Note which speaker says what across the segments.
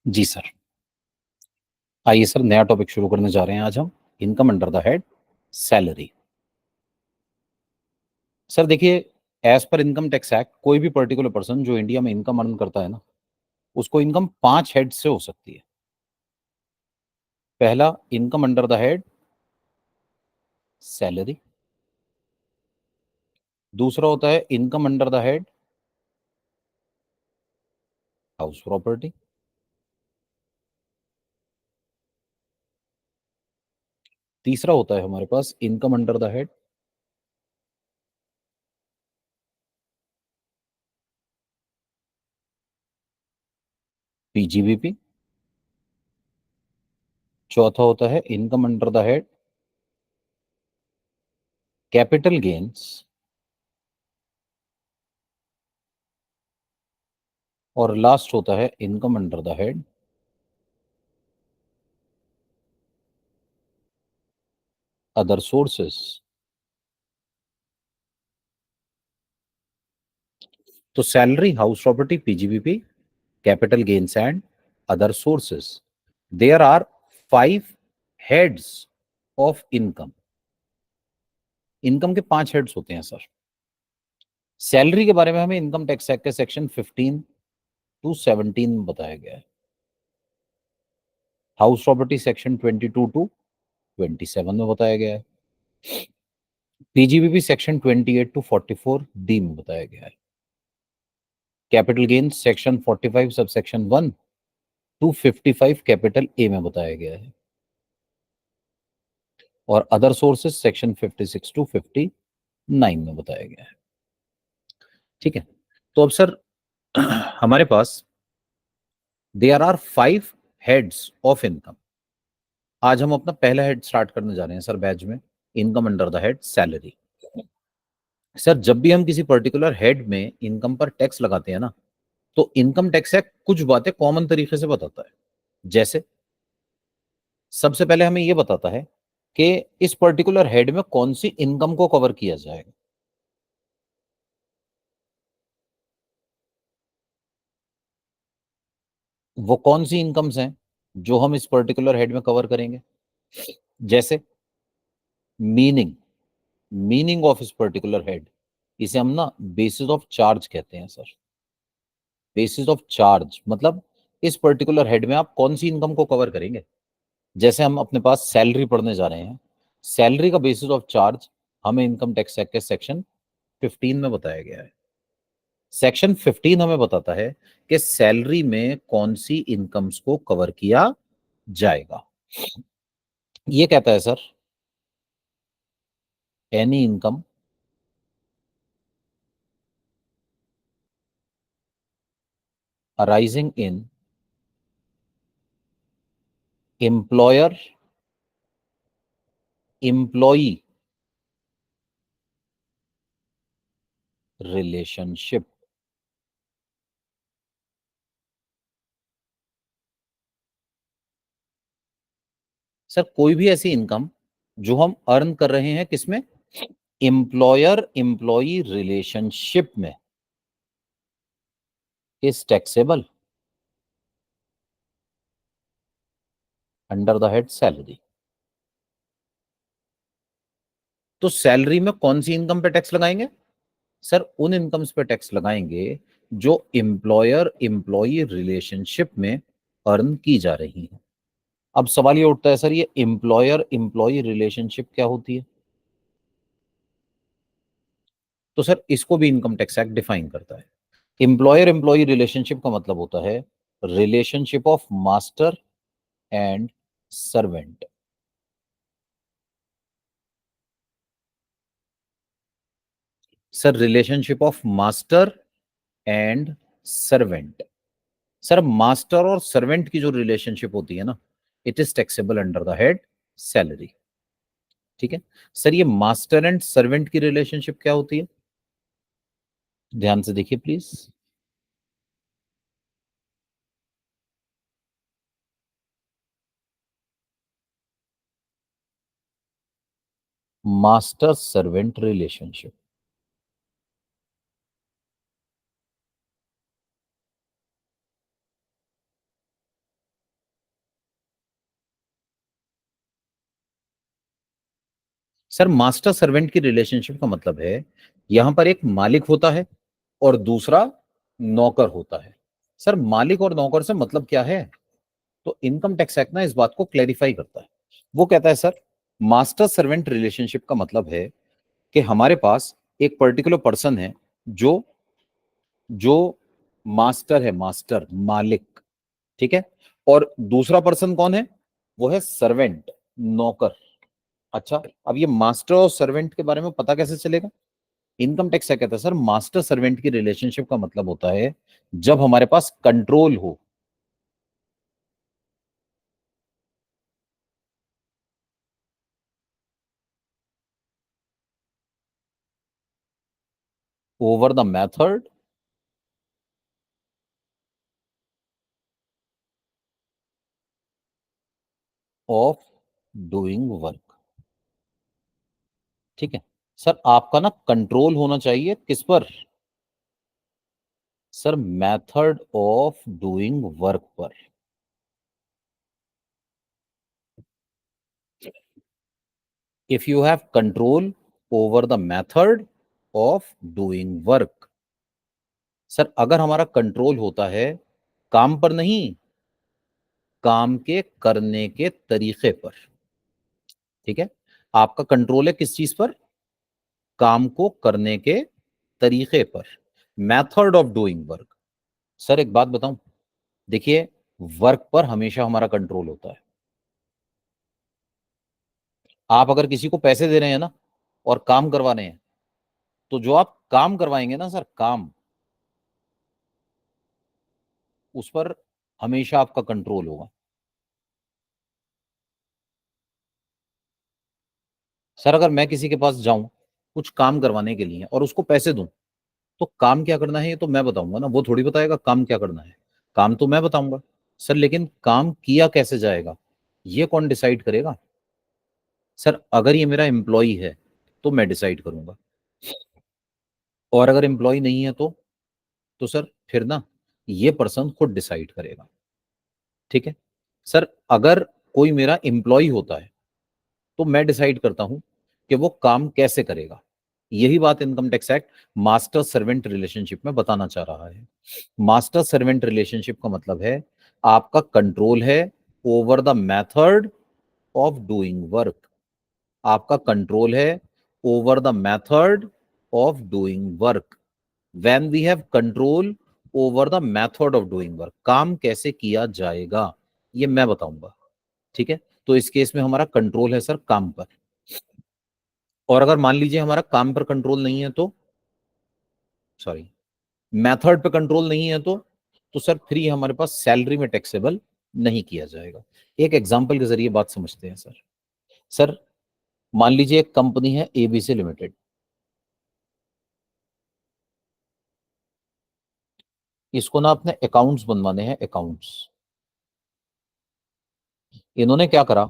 Speaker 1: जी sir. आइए sir, नया topic शुरू करने जा रहे हैं आज हम। Income under the head salary. Sir देखिए, as per income tax act कोई भी पर्टिकुलर पर्सन जो इंडिया में इनकम अर्न करता है ना, उसको इनकम 5 हेड से हो सकती है। पहला, income under the head salary. दूसरा होता है income under the head house property. तीसरा होता है हमारे पास income under the head PGBP. चौथा होता है income under the head capital gains. और लास्ट होता है income under the head other sources. तो salary, house property, PGBP, capital gains and other sources, there are 5 heads of income. Income के 5 heads होते हैं सर। सैलरी के बारे में हमें इनकम टैक्स एक्ट के सेक्शन 15 to 17 में बताया गया है। हाउस प्रॉपर्टी सेक्शन 22 to 27 में बताया गया है। पीजीबीपी सेक्शन 28 to 44 डी में बताया गया है। Capital gains section 45 sub section 1 to 55 capital A में बताया गया है। और अदर सोर्सेस सेक्शन 56 to 59 में बताया गया है। ठीक है। तो अब सर हमारे पास there are 5 heads of income. आज हम अपना पहला हेड स्टार्ट करने जा रहे हैं सर बैच में, income under the head salary. Sir जब भी हम किसी पर्टिकुलर हेड में इनकम पर टैक्स लगाते हैं ना, तो इनकम टैक्स एक्ट कुछ बातें कॉमन तरीके से बताता है। जैसे सबसे पहले हमें यह बताता है कि इस पर्टिकुलर हेड में कौन सी इनकम को कवर किया जाएगा। वो कौन सी इनकम्स हैं जो हम इस पर्टिकुलर हेड में कवर करेंगे। जैसे मीनिंग मीनिंग ऑफ इस पर्टिकुलर हेड, इसे हम ना बेसिस ऑफ चार्ज कहते हैं सर। बेसिस ऑफ चार्ज मतलब इस पर्टिकुलर हेड में आप कौन सी इनकम को कवर करेंगे। जैसे हम अपने पास सैलरी पढ़ने जा रहे हैं, सैलरी का बेसिस ऑफ चार्ज हमें इनकम टैक्स एक्ट के सेक्शन 15 में बताया गया है। सेक्शन 15 हमें बताता है कि सैलरी में कौन सी इनकम्स को कवर किया जाएगा। ये कहता है sir, any income arising in employer employee relationship. Sir कोई भी ऐसी इनकम जो हम अर्न कर रहे हैं किसमें, एम्प्लॉयर एम्प्लॉई रिलेशनशिप में, is taxable under the head salary. तो सैलरी में कौन सी इनकम पे टैक्स लगाएंगे। सर उन इनकम्स पे टैक्स लगाएंगे जो एम्प्लॉयर एम्प्लॉई रिलेशनशिप में अर्न की जा रही है। अब सवाल ये उठता है सर, ये एम्प्लॉयर एम्प्लॉई रिलेशनशिप क्या होती है। तो सर इसको भी इनकम टैक्स एक्ट डिफाइन करता है। एम्प्लॉयर एम्प्लॉई रिलेशनशिप का मतलब होता है relationship of master and servant. Sir relationship of master and servant. Sir master और सर्वेंट की जो रिलेशनशिप होती है ना, it is taxable under the head salary. ठीक है। सर ये मास्टर एंड सर्वेंट की रिलेशनशिप क्या होती है, ध्यान से देखिए please. Master servant relationship. Sir master servant की रिलेशनशिप का मतलब है यहां पर एक मालिक होता है और दूसरा नौकर होता है। सर मालिक और नौकर से मतलब क्या है? तो इनकम टैक्स एक्ट ना इस बात को क्लैरिफाई करता है। वो कहता है सर मास्टर सर्वेंट रिलेशनशिप का मतलब है कि हमारे पास एक पर्टिकुलर पर्सन है जो जो मास्टर है, मास्टर मालिक, ठीक है, और दूसरा पर्सन कौन है? वो है सर्वेंट, नौकर। अच्छा, अब ये मास्टर और सर्वेंट के बारे में पता कैसे चलेगा? इनकम टैक्स क्या कहता है सर, मास्टर सर्वेंट की रिलेशनशिप का मतलब होता है जब हमारे पास कंट्रोल हो over the method of doing work. ठीक है सर, आपका ना कंट्रोल होना चाहिए किस पर? Sir method of doing work पर। If you have control over the method of doing work. Sir अगर हमारा कंट्रोल होता है काम पर नहीं, काम के करने के तरीके पर। ठीक है, आपका कंट्रोल है किस चीज पर? काम को करने के तरीके पर, method of doing work. Sir एक बात बताऊं, देखिए वर्क पर हमेशा हमारा कंट्रोल होता है। आप अगर किसी को पैसे दे रहे हैं ना और काम करवा रहे हैं, तो जो आप काम करवाएंगे ना सर, काम, उस पर हमेशा आपका कंट्रोल होगा। सर अगर मैं किसी के पास जाऊं कुछ काम करवाने के लिए और उसको पैसे दूं, तो काम क्या करना है ये तो मैं बताऊंगा ना, वो थोड़ी बताएगा काम क्या करना है। काम तो मैं बताऊंगा सर, लेकिन काम किया कैसे जाएगा ये कौन डिसाइड करेगा? सर अगर ये मेरा एम्प्लॉय है तो मैं डिसाइड करूंगा, और अगर एम्प्लॉय नहीं है तो सर फिर ना ये पर्सन खुद डिसाइड करेगा। ठीक है सर, अगर कोई मेरा एम्प्लॉय होता है तो मैं डिसाइड करता हूं कि वो काम कैसे करेगा। यही बात income tax act master servant relationship में बताना चाह रहा है। मास्टर सर्वेंट रिलेशनशिप का मतलब है आपका कंट्रोल है over the method of doing work. आपका कंट्रोल है over the method of doing work. When we have control over the method of doing work, काम कैसे किया जाएगा ये मैं बताऊंगा। ठीक है, तो इस केस में हमारा कंट्रोल है सर काम पर। और अगर मान लीजिए हमारा काम पर कंट्रोल नहीं है तो, सॉरी, मेथड पे कंट्रोल नहीं है तो सर फिर ये हमारे पास सैलरी में टैक्सेबल नहीं किया जाएगा। एक एग्जांपल के जरिए बात समझते हैं सर। सर मान लीजिए एक कंपनी है एबीसी लिमिटेड। इसको ना अपने अकाउंट्स बनवाने हैं, अकाउंट्स। इन्होंने क्या करा,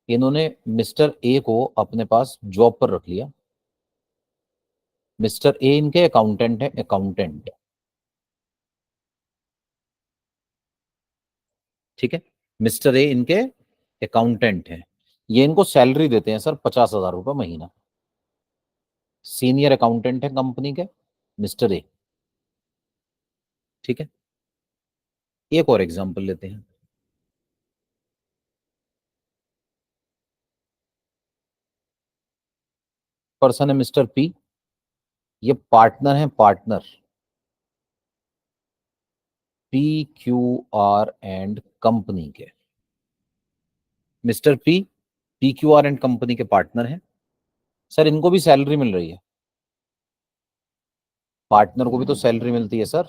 Speaker 1: इन्होंने मिस्टर ए को अपने पास जॉब पर रख लिया। मिस्टर ए इनके अकाउंटेंट है, अकाउंटेंट। ठीक है, मिस्टर ए इनके अकाउंटेंट हैं। ये इनको सैलरी देते हैं सर 50,000 रुपये महीना। सीनियर अकाउंटेंट है कंपनी के, मिस्टर ए। ठीक है, एक और एग्जांपल लेते हैं। पर्सन है मिस्टर पी, ये पार्टनर है, partner, P Q R and company के। Mister P Q R and company के पार्टनर हैं। सर इनको भी सैलरी मिल रही है, पार्टनर को भी तो सैलरी मिलती है सर।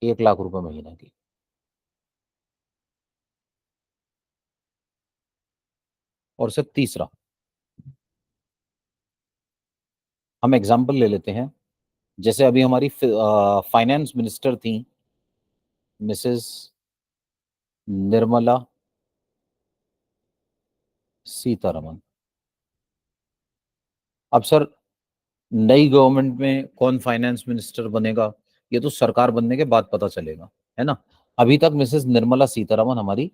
Speaker 1: 1 लाख रुपए महीने की। और सर तीसरा, हम एग्जांपल ले लेते हैं। जैसे अभी हमारी फाइनेंस मिनिस्टर थी मिसेस निर्मला सीतारमन। अब सर नई गवर्नमेंट में कौन फाइनेंस मिनिस्टर बनेगा ये तो सरकार बनने के बाद पता चलेगा, है ना। अभी तक मिसेस निर्मला सीतारमन हमारी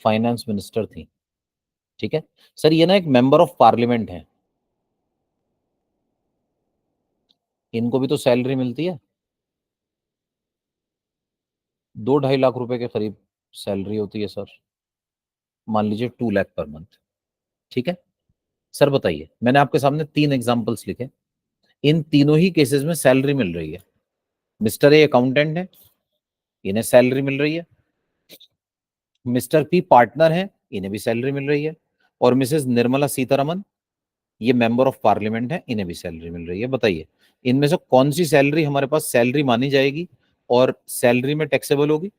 Speaker 1: फाइनेंस मिनिस्टर थी, ठीक है सर। ये ना एक मेंबर ऑफ पार्लियामेंट है, इनको भी तो सैलरी मिलती है, 2-2.5 लाख रुपए के करीब सैलरी होती है सर, मान लीजिए 2 लाख पर मंथ, ठीक है सर। बताइए, मैंने आपके सामने 3 एग्जाम्पल्स लिखे, इन तीनों ही केसेस में सैलरी मिल रही है। मिस्टर ए अकाउंटेंट है, इन्हें सैलरी मिल रही है। मिस्टर पी पार्टनर है, इन्हें भी सैलरी मिल रही है। और मिसेस निर्मला सीतारमन, ये मेंबर ऑफ पार्लियामेंट है, इन्हें भी सैलरी मिल रही है। बताइए, इनमें से कौन सी सैलरी हमारे पास सैलरी मानी जाएगी और सैलरी में टैक्सेबल होगी?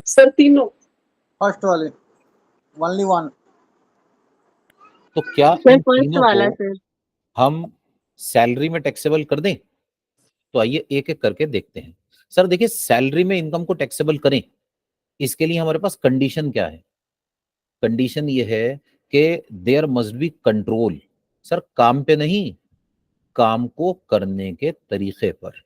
Speaker 2: सर तीनों।
Speaker 3: फर्स्ट वाले, ओनली वन।
Speaker 1: तो क्या
Speaker 2: सर
Speaker 1: इन
Speaker 2: फर्स्ट
Speaker 1: तीनों
Speaker 2: वाला
Speaker 1: को
Speaker 2: सर।
Speaker 1: हम सैलरी में टैक्सेबल कर दें? तो आइए एक एक करके देखते हैं। सर देखिए, सैलरी में इनकम को टैक्सेबल करें, इसके लिए हमारे पास कंडीशन क्या है? कंडीशन ये है कि there must be control. Sir काम पे नहीं, काम को करने के तरीके पर।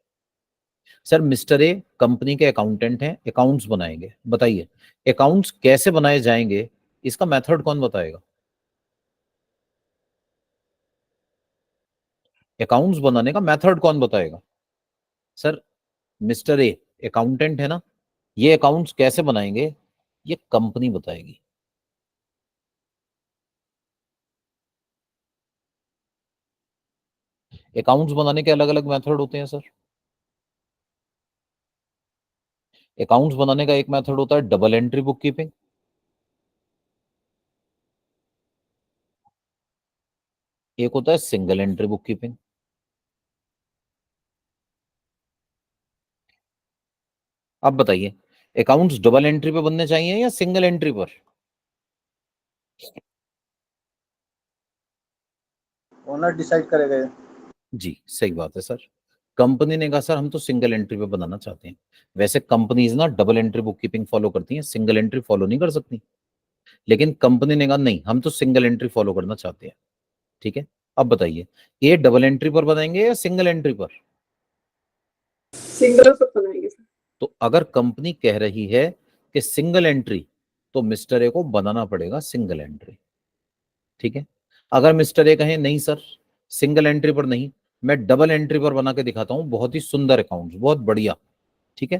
Speaker 1: सर मिस्टर ए कंपनी के अकाउंटेंट हैं, अकाउंट्स बनाएंगे। बताइए, अकाउंट्स कैसे बनाए जाएंगे, इसका मेथड कौन बताएगा? अकाउंट्स बनाने का मेथड कौन बताएगा? सर मिस्टर ए अकाउंटेंट है ना, ये अकाउंट्स कैसे बनाएंगे, ये कंपनी बताएगी। अकाउंट्स बनाने के अलग अलग मेथड होते हैं सर। अकाउंट्स बनाने का एक मेथड होता है डबल एंट्री बुक कीपिंग, एक होता है सिंगल एंट्री बुक कीपिंग। अब बताइए, अकाउंट्स डबल एंट्री पे बनने चाहिए या सिंगल एंट्री पर?
Speaker 3: ओनर डिसाइड करेगा ये।
Speaker 1: जी सही बात है सर। कंपनी ने कहा सर हम तो सिंगल एंट्री पे बनाना चाहते हैं। वैसे कंपनीज ना double entry book keeping follow करती हैं, सिंगल एंट्री फॉलो नहीं कर सकती, लेकिन कंपनी ने कहा नहीं हम तो सिंगल एंट्री फॉलो करना चाहते हैं, ठीक है। अब बताइए, ये डबल एंट्री पर बनाएंगे या सिंगल एंट्री पर?
Speaker 2: सिंगल पर बनाएंगे सर।
Speaker 1: तो अगर कंपनी कह रही है कि सिंगल एंट्री, तो मिस्टर ए को बनाना पड़ेगा सिंगल एंट्री, ठीक है। अगर मिस्टर ए कहे नहीं सर सिंगल एंट्री पर नहीं, मैं डबल एंट्री पर बना के दिखाता हूं, बहुत ही सुंदर अकाउंट, बहुत बढ़िया, ठीक है।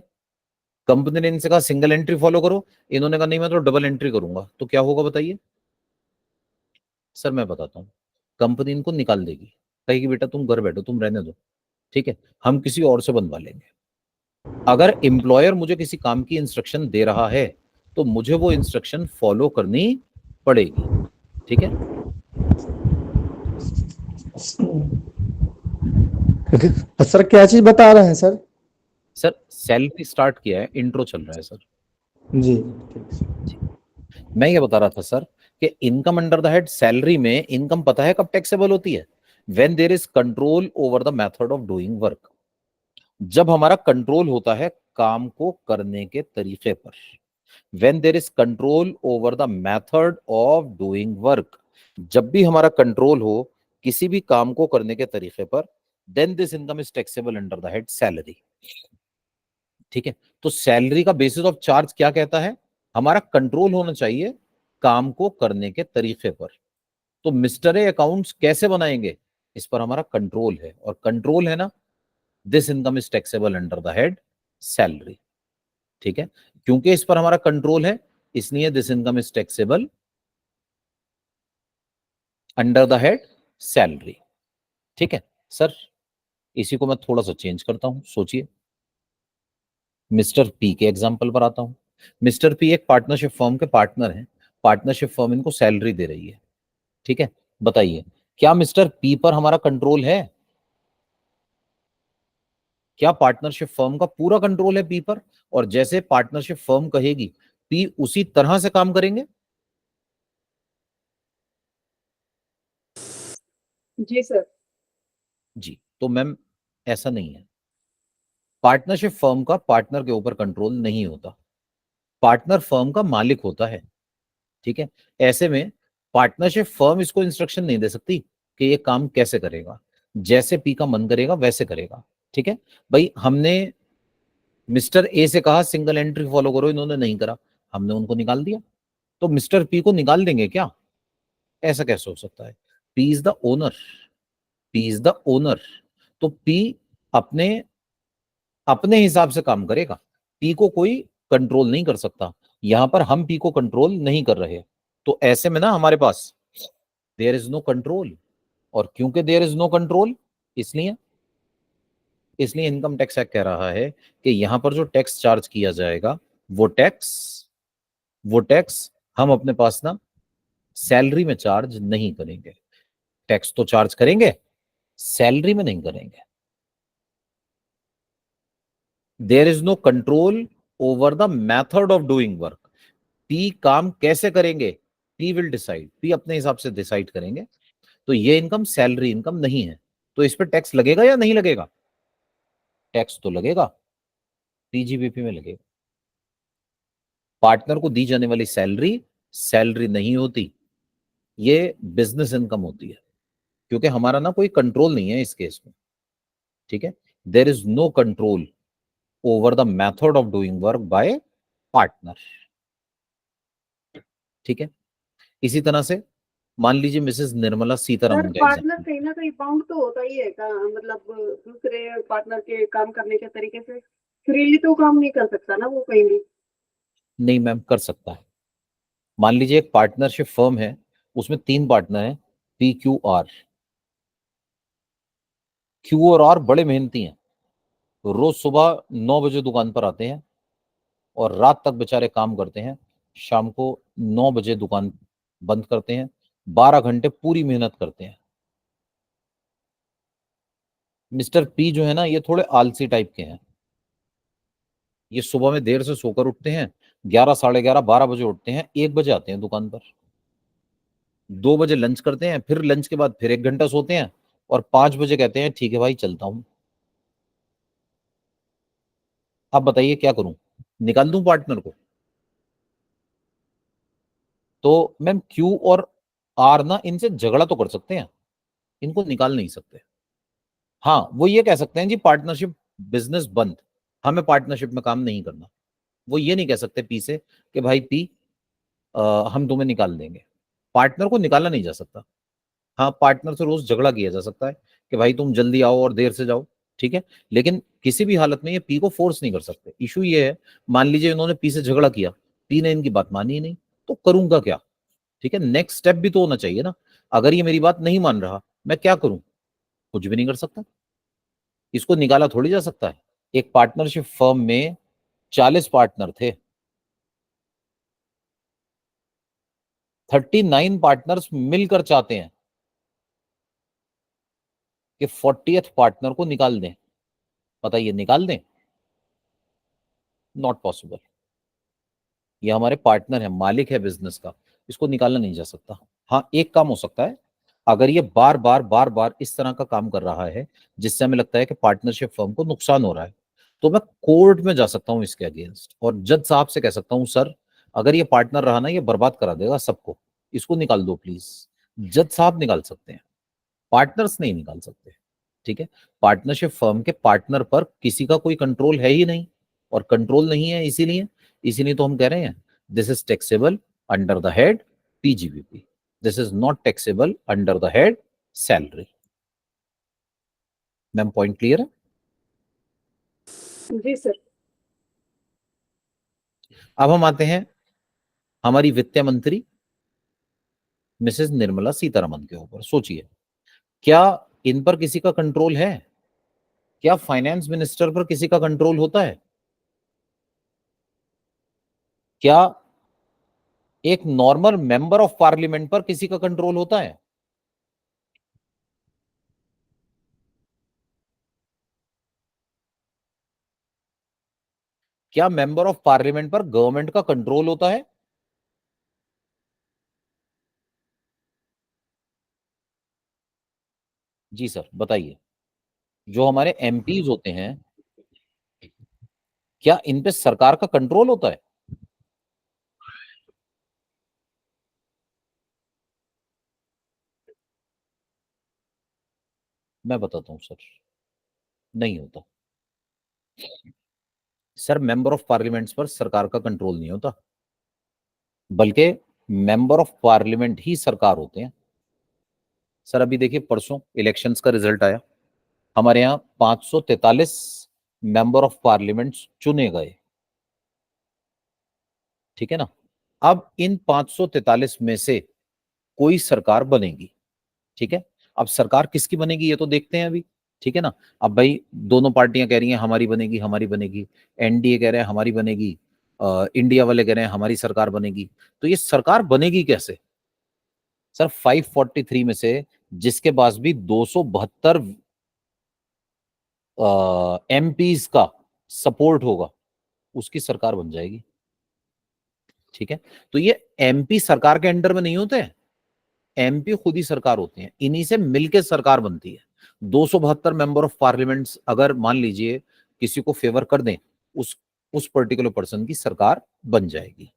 Speaker 1: कंपनी ने इनसे कहा सिंगल एंट्री फॉलो करो, इन्होंने कहा नहीं मैं तो डबल एंट्री करूंगा, तो क्या होगा बताइए? सर मैं बताता हूं, कंपनी इनको निकाल देगी, कहेगी बेटा तुम घर बैठो, तुम रहने दो, ठीक है, हम किसी और से बनवा लेंगे। अगर एम्प्लॉयर मुझे किसी काम की इंस्ट्रक्शन दे रहा है तो मुझे वो इंस्ट्रक्शन फॉलो करनी पड़ेगी, ठीक है।
Speaker 4: सर क्या चीज बता रहे हैं सर?
Speaker 1: सर सैलरी स्टार्ट किया है, इंट्रो चल रहा है सर।
Speaker 4: जी
Speaker 1: मैं ये बता रहा था सर कि income under the head salary में इनकम पता है कब टैक्सेबल होती है? When there is control over the method of doing work. जब हमारा कंट्रोल होता है काम को करने के तरीके पर, when there is control over the method of doing work, जब भी हमारा कंट्रोल हो किसी भी काम को करने के तरीके पर, then this income is taxable under the head salary, ठीक है। तो सैलरी का बेसिस ऑफ चार्ज क्या कहता है? हमारा कंट्रोल होना चाहिए काम को करने के तरीके पर। तो मिस्टर ए अकाउंट्स कैसे बनाएंगे, इस पर हमारा कंट्रोल है, और कंट्रोल है ना, this income is taxable under the head salary, ठीक है। क्योंकि इस पर हमारा कंट्रोल है, इसलिए this income is taxable under the head salary, ठीक है सर। इसी को मैं थोड़ा सा चेंज करता हूं, सोचिए। मिस्टर पी के एग्जाम्पल पर आता हूं। मिस्टर पी एक पार्टनरशिप फर्म के पार्टनर हैं, पार्टनरशिप फर्म इनको सैलरी दे रही है, ठीक है। बताइए, क्या मिस्टर पी पर हमारा कंट्रोल है? क्या पार्टनरशिप फर्म का पूरा कंट्रोल है पी पर? और जैसे पार्टनरशिप फर्म कहेगी पी उसी तरह से काम करेंगे?
Speaker 2: जी सर।
Speaker 1: जी तो मैम ऐसा नहीं है, पार्टनरशिप फर्म का पार्टनर के ऊपर कंट्रोल नहीं होता, पार्टनर फर्म का मालिक होता है, ठीक है। ऐसे में पार्टनरशिप फर्म इसको इंस्ट्रक्शन नहीं दे सकती कि ये काम कैसे करेगा, जैसे पी का मन करेगा वैसे करेगा। ठीक है भाई, हमने मिस्टर ए से कहा सिंगल एंट्री फॉलो करो, इन्होंने नहीं करा, हमने उनको निकाल दिया, तो मिस्टर पी को निकाल देंगे क्या? ऐसा कैसे हो सकता है? P is the owner, P is the owner, तो पी अपने अपने हिसाब से काम करेगा, पी को कोई कंट्रोल नहीं कर सकता। यहां पर हम पी को कंट्रोल नहीं कर रहे, तो ऐसे में ना हमारे पास देयर इज नो कंट्रोल, और क्योंकि देयर इज नो कंट्रोल, इसलिए इसलिए इनकम टैक्स एक्ट कह रहा है कि यहां पर जो टैक्स चार्ज किया जाएगा वो टैक्स हम अपने पास ना सैलरी में चार्ज नहीं करेंगे। टैक्स तो चार्ज करेंगे, सैलरी में नहीं करेंगे। There is no control over the method of doing work. पी काम कैसे करेंगे, पी विल डिसाइड, पी अपने हिसाब से डिसाइड करेंगे। तो ये इनकम सैलरी इनकम नहीं है, तो इस पर टैक्स लगेगा या नहीं लगेगा? टैक्स तो लगेगा, पीजीबीपी में लगेगा। पार्टनर को दी जाने वाली सैलरी सैलरी नहीं होती, ये बिजनेस इनकम होती है, क्योंकि हमारा ना कोई कंट्रोल नहीं है इस केस में। ठीक है, there is no control over the method of doing work by partner. ठीक है, इसी तरह से मान लीजिए मिसेस निर्मला
Speaker 2: सर
Speaker 1: सीतारमन का
Speaker 2: पार्टनर
Speaker 1: एग्जाम्पल।
Speaker 2: कहीं ना कहीं बाउंड तो होता ही है का, मतलब दूसरे पार्टनर के काम करने के तरीके से फ्रीली तो काम नहीं कर सकता ना वो कहीं भी।
Speaker 1: नहीं मैम, कर सकता है। मान लीजिए एक पार्टनरशिप फर्म है, उसमें 3 पार्टनर हैं, पी क्यू आर। क्यू और आर बड़े मेहनती हैं, रोज सुबह 9 बजे दुकान पर आते हैं और रात तक बेचारे काम करते हैं, शाम को 9 बजे दुकान बंद करते हैं, 12 घंटे पूरी मेहनत करते हैं। मिस्टर पी जो है ना, ये थोड़े आलसी टाइप के हैं, ये सुबह में देर से सोकर उठते हैं, 11 साढ़े 11 12 बजे उठते हैं, 1 बजे आते हैं दुकान पर, 2 बजे लंच करते हैं, फिर लंच के बाद फिर 1 घंटा सोते हैं, और 5 बजे कहते हैं ठीक है भाई चलता हूं। अब बताइए क्या करूं, निकाल दूं पार्टनर को? तो मैम क्यू और आर ना इनसे झगड़ा तो कर सकते हैं, इनको निकाल नहीं सकते। हाँ, वो ये कह सकते हैं जी पार्टनरशिप बिजनेस बंद, हमें पार्टनरशिप में काम नहीं करना। वो ये नहीं कह सकते पी से कि भाई पी हम तुम्हें निकाल देंगे। पार्टनर को निकाला नहीं जा सकता। हाँ, पार्टनर से रोज झगड़ा किया जा सकता है कि भाई तुम जल्दी आओ और देर से जाओ, ठीक है, लेकिन किसी भी हालत में ये पी को फोर्स नहीं कर सकते। इशू ये है, मान लीजिए इन्होंने पी से झगड़ा किया, पी ने इनकी बात मानी ही नहीं, तो करूंगा क्या? ठीक है, नेक्स्ट स्टेप भी तो होना चाहिए ना। अगर ये मेरी बात नहीं मान रहा, मैं क्या करूं? कुछ भी नहीं कर सकता, इसको निकाला थोड़ी जा सकता है। एक पार्टनरशिप फर्म में 40 पार्टनर थे, 39 पार्टनर्स मिलकर चाहते हैं कि 40th पार्टनर को निकाल दें। बताइए निकाल दें? Not possible. ये हमारे पार्टनर है, मालिक है बिजनेस का, इसको निकालना नहीं जा सकता। हाँ, एक काम हो सकता है, अगर ये बार बार इस तरह का काम कर रहा है जिससे हमें लगता है कि पार्टनरशिप फर्म को नुकसान हो रहा है, तो मैं कोर्ट में जा सकता हूं इसके अगेंस्ट, और जज साहब से कह सकता हूं सर, अगर ये पार्टनर रहा ना, ये बर्बाद करा देगा सबको, इसको निकाल दो प्लीज। जज साहब निकाल सकते हैं, पार्टनर्स नहीं निकाल सकते। ठीक है, पार्टनरशिप फर्म के पार्टनर पर किसी का कोई कंट्रोल है ही नहीं, और कंट्रोल नहीं है, इसीलिए इसीलिए तो हम कह रहे हैं this is taxable under the head PGBP, this is not taxable under the head salary. Ma'am point clear है?
Speaker 2: जी सर।
Speaker 1: अब हम आते हैं हमारी वित्त मंत्री मिसेस निर्मला सीतारमन के ऊपर। सोचिए, क्या इन पर किसी का कंट्रोल है? क्या फाइनेंस मिनिस्टर पर किसी का कंट्रोल होता है? क्या एक नॉर्मल मेंबर ऑफ पार्लियामेंट पर किसी का कंट्रोल होता है? क्या मेंबर ऑफ पार्लियामेंट पर गवर्नमेंट का कंट्रोल होता है? जी सर बताइए, जो हमारे एमपीज होते हैं, क्या इन पे सरकार का कंट्रोल होता है? मैं बताता हूं सर, नहीं होता। सर मेंबर ऑफ पार्लियामेंट्स पर सरकार का कंट्रोल नहीं होता, बल्कि मेंबर ऑफ पार्लियामेंट ही सरकार होते हैं। सर अभी देखिए परसों इलेक्शंस का रिजल्ट आया, हमारे यहाँ 543 मेंबर ऑफ पार्लियामेंट चुने गए, ठीक है ना। अब इन 543 में से कोई सरकार बनेगी, ठीक है। अब सरकार किसकी बनेगी ये तो देखते हैं अभी, ठीक है ना। अब भाई दोनों पार्टियां कह रही हैं हमारी बनेगी हमारी बनेगी, एनडीए कह रहे हैं हमारी बनेगी, इंडिया वाले कह रहे हैं हमारी सरकार बनेगी। तो ये सरकार बनेगी कैसे? सर 543 में से जिसके पास भी 272 एमपीज का सपोर्ट होगा उसकी सरकार बन जाएगी, ठीक है। तो ये एमपी सरकार के अंडर में नहीं होते, एमपी खुद ही सरकार होते हैं, इन्हीं से मिलकर सरकार बनती है। 272 मेंबर ऑफ पार्लियामेंट अगर मान लीजिए किसी को फेवर कर दें, उस पर्टिकुलर पर्सन की सरकार बन जाएगी,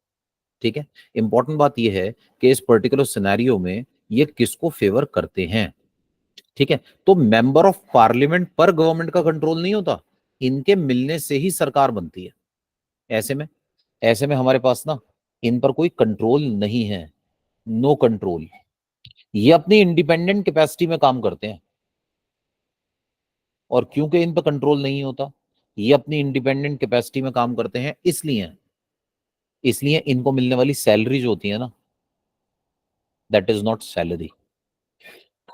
Speaker 1: ठीक है। इंपॉर्टेंट बात यह है कि इस पर्टिकुलर सिनेरियो में ये किसको फेवर करते हैं, ठीक है। तो मेंबर ऑफ पार्लियामेंट पर गवर्नमेंट का कंट्रोल नहीं होता, इनके मिलने से ही सरकार बनती है। ऐसे में हमारे पास ना इन पर कोई कंट्रोल नहीं है, नो कंट्रोल। ये अपनी इंडिपेंडेंट कैपेसिटी में काम करते हैं, और क्योंकि इन पर कंट्रोल नहीं होता, ये अपनी इंडिपेंडेंट कैपेसिटी में काम करते हैं, इसलिए इनको मिलने वाली सैलरी जो होती है ना, that is not salary,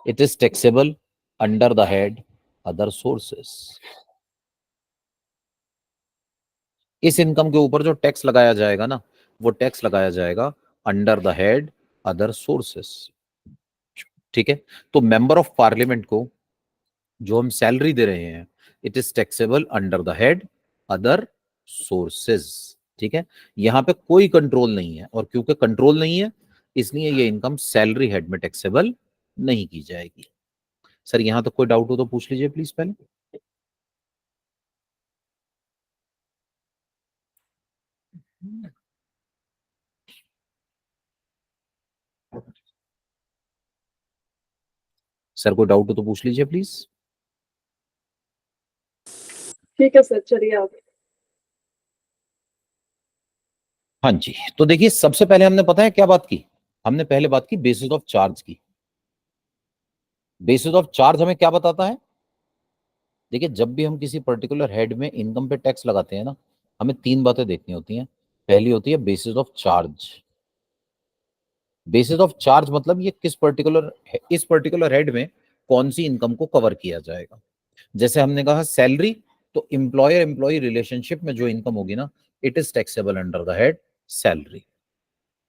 Speaker 1: it is taxable under the head other sources. इस इनकम के ऊपर जो टैक्स लगाया जाएगा ना, वो टैक्स लगाया जाएगा under the head other sources, ठीक है। तो मेंबर ऑफ पार्लियामेंट को जो हम सैलरी दे रहे हैं, it is taxable under the head other sources, ठीक है। यहां पे कोई कंट्रोल नहीं है, और क्योंकि कंट्रोल नहीं है इसलिए ये इनकम सैलरी हेड में टैक्सेबल नहीं की जाएगी। सर यहां तक कोई डाउट हो तो पूछ लीजिए प्लीज पहले। सर कोई डाउट हो तो पूछ लीजिए प्लीज।
Speaker 2: ठीक है सर, चलिए आगे।
Speaker 1: हाँ जी, तो देखिए सबसे पहले हमने पता है क्या बात की, हमने पहले बात की बेसिस ऑफ चार्ज की। बेसिस ऑफ चार्ज हमें क्या बताता है? देखिए जब भी हम किसी पर्टिकुलर हेड में इनकम पे टैक्स लगाते हैं ना, हमें तीन बातें देखनी होती हैं। पहली होती है basis of charge. Basis of charge मतलब ये इस पर्टिकुलर हेड में कौन सी इनकम को कवर किया जाएगा। जैसे हमने कहा सैलरी, तो एम्प्लॉयर एम्प्लॉय रिलेशनशिप में जो इनकम होगी ना, it is taxable under the head salary.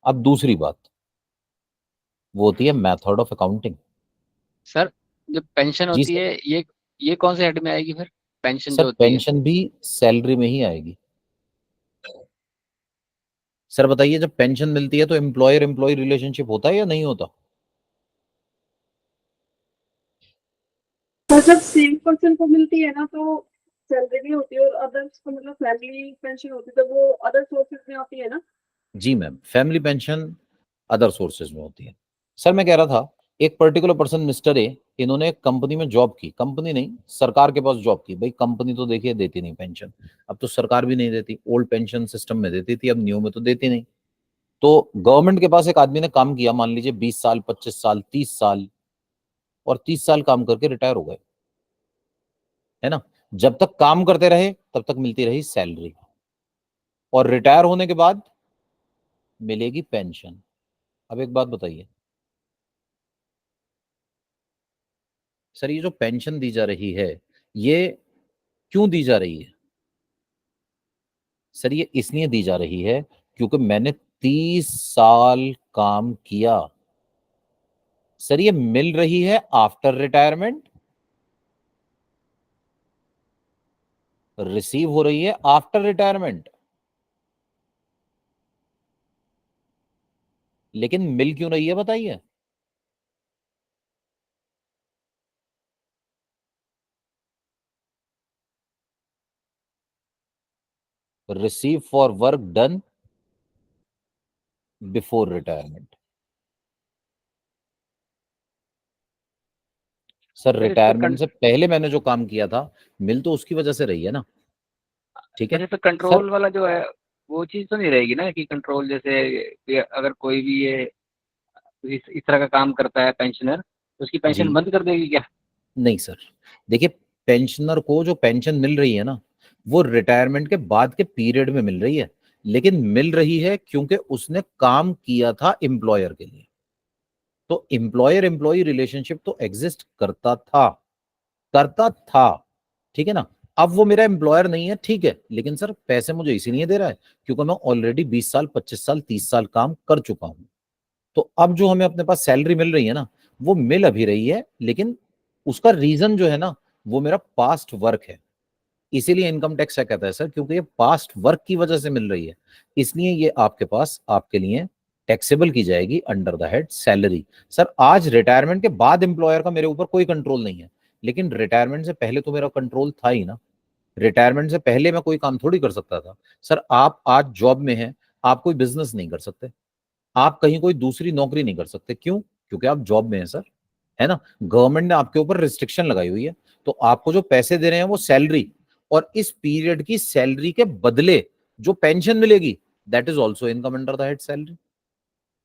Speaker 1: अब दूसरी बात वो होती है मेथड ऑफ अकाउंटिंग।
Speaker 5: सर जो पेंशन
Speaker 1: जी
Speaker 5: होती
Speaker 1: सर।
Speaker 5: है ये कौन से हेड में आएगी फिर? पेंशन
Speaker 1: सर
Speaker 5: जो होती है।
Speaker 1: पेंशन भी सैलरी में ही आएगी। सर बताइए जब पेंशन मिलती है तो एम्प्लॉयर एम्प्लॉय रिलेशनशिप होता है या नहीं होता?
Speaker 2: तो जब सेम पर्सन को मिलती है ना, तो सैलरी भी होती है, और अदर्स को मतलब फैमिली पेंशन होती है, तो वो अदर सोर्सेज में आती है ना।
Speaker 1: जी ma'am, family pension other sources में होती है। सर मैं कह रहा था एक पर्टिकुलर पर्सन मिस्टर ए, इन्होंने कंपनी में जॉब की, कंपनी नहीं सरकार के पास जॉब की। भाई कंपनी तो देखिए देती नहीं पेंशन, अब तो सरकार भी नहीं देती, ओल्ड पेंशन सिस्टम में देती थी, अब न्यू में तो देती नहीं। तो गवर्नमेंट के पास एक आदमी ने काम किया, मान लीजिए 20 साल 25 साल 30 साल, और 30 साल काम करके रिटायर हो गए, है ना। जब तक काम करते रहे तब तक मिलती रही सैलरी, और रिटायर होने के बाद मिलेगी पेंशन। अब एक बात बताइए सर, ये जो पेंशन दी जा रही है ये क्यों दी जा रही है? सर ये इसलिए दी जा रही है क्योंकि मैंने 30 साल काम किया। सर ये मिल रही है आफ्टर रिटायरमेंट, रिसीव हो रही है आफ्टर रिटायरमेंट, लेकिन मिल क्यों रही है बताइए? Receive for work done before retirement. Sir
Speaker 5: sir, इस पे
Speaker 1: रिटायरमेंट से पहले मैंने जो काम किया था, मिल तो उसकी वजह से रही है ना, ठीक है
Speaker 5: सर, इस पे
Speaker 1: सर।
Speaker 5: कंट्रोल वाला जो है वो चीज तो नहीं रहेगी ना, कि कंट्रोल जैसे कि अगर कोई भी ये इस तरह का काम करता है पेंशनर, तो उसकी
Speaker 1: जी
Speaker 5: पेंशन बंद कर देगी क्या?
Speaker 1: नहीं सर, देखिए पेंशनर को जो पेंशन मिल रही है ना, वो रिटायरमेंट के बाद के पीरियड में मिल रही है, लेकिन मिल रही है क्योंकि उसने काम किया था एम्प्लॉयर के लिए। तो एम्प्लॉयर एम्प्लॉय रिलेशनशिप तो एग्जिस्ट करता था, ठीक है ना। अब वो मेरा एम्प्लॉयर नहीं है, ठीक है, लेकिन सर पैसे मुझे इसीलिए दे रहा है क्योंकि मैं ऑलरेडी 20 साल 25 साल 30 साल काम कर चुका हूं। तो अब जो हमें अपने पास सैलरी मिल रही है ना, वो मिल अभी रही है, लेकिन उसका रीजन जो है ना, वो मेरा पास्ट वर्क है। इसीलिए इनकम टैक्स क्या कहता है सर, क्योंकि ये पास्ट वर्क की वजह से मिल रही है, इसलिए ये आपके पास आपके लिए टैक्सेबल की जाएगी under the head salary. Sir आज रिटायरमेंट के बाद एम्प्लॉयर का मेरे ऊपर कोई कंट्रोल नहीं है, लेकिन रिटायरमेंट से पहले तो मेरा कंट्रोल था ही ना। रिटायरमेंट से पहले मैं कोई काम थोड़ी कर सकता था। सर आप आज जॉब में हैं, आप कोई बिजनेस नहीं कर सकते, आप कहीं कोई दूसरी नौकरी नहीं कर सकते, क्यों? क्योंकि आप जॉब में हैं सर, है ना। गवर्नमेंट ने आपके ऊपर रिस्ट्रिक्शन लगाई हुई है, तो आपको जो पैसे दे रहे हैं वो सैलरी, और इस पीरियड की सैलरी के बदले जो पेंशन मिलेगी, that is also income under the head salary.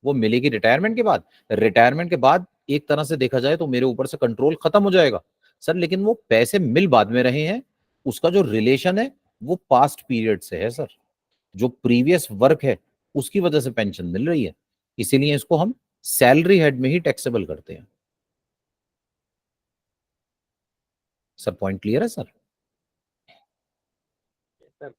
Speaker 1: वो मिलेगी रिटायरमेंट के बाद। रिटायरमेंट के बाद एक तरह से देखा जाए तो मेरे ऊपर से कंट्रोल खत्म हो जाएगा सर, लेकिन वो पैसे मिल बाद में रहे हैं, उसका जो रिलेशन है वो पास्ट पीरियड से है सर। जो प्रीवियस वर्क है उसकी वजह से पेंशन मिल रही है, इसीलिए इसको हम सैलरी हेड में ही टैक्सेबल करते हैं। सर पॉइंट क्लियर है सर?
Speaker 5: सर,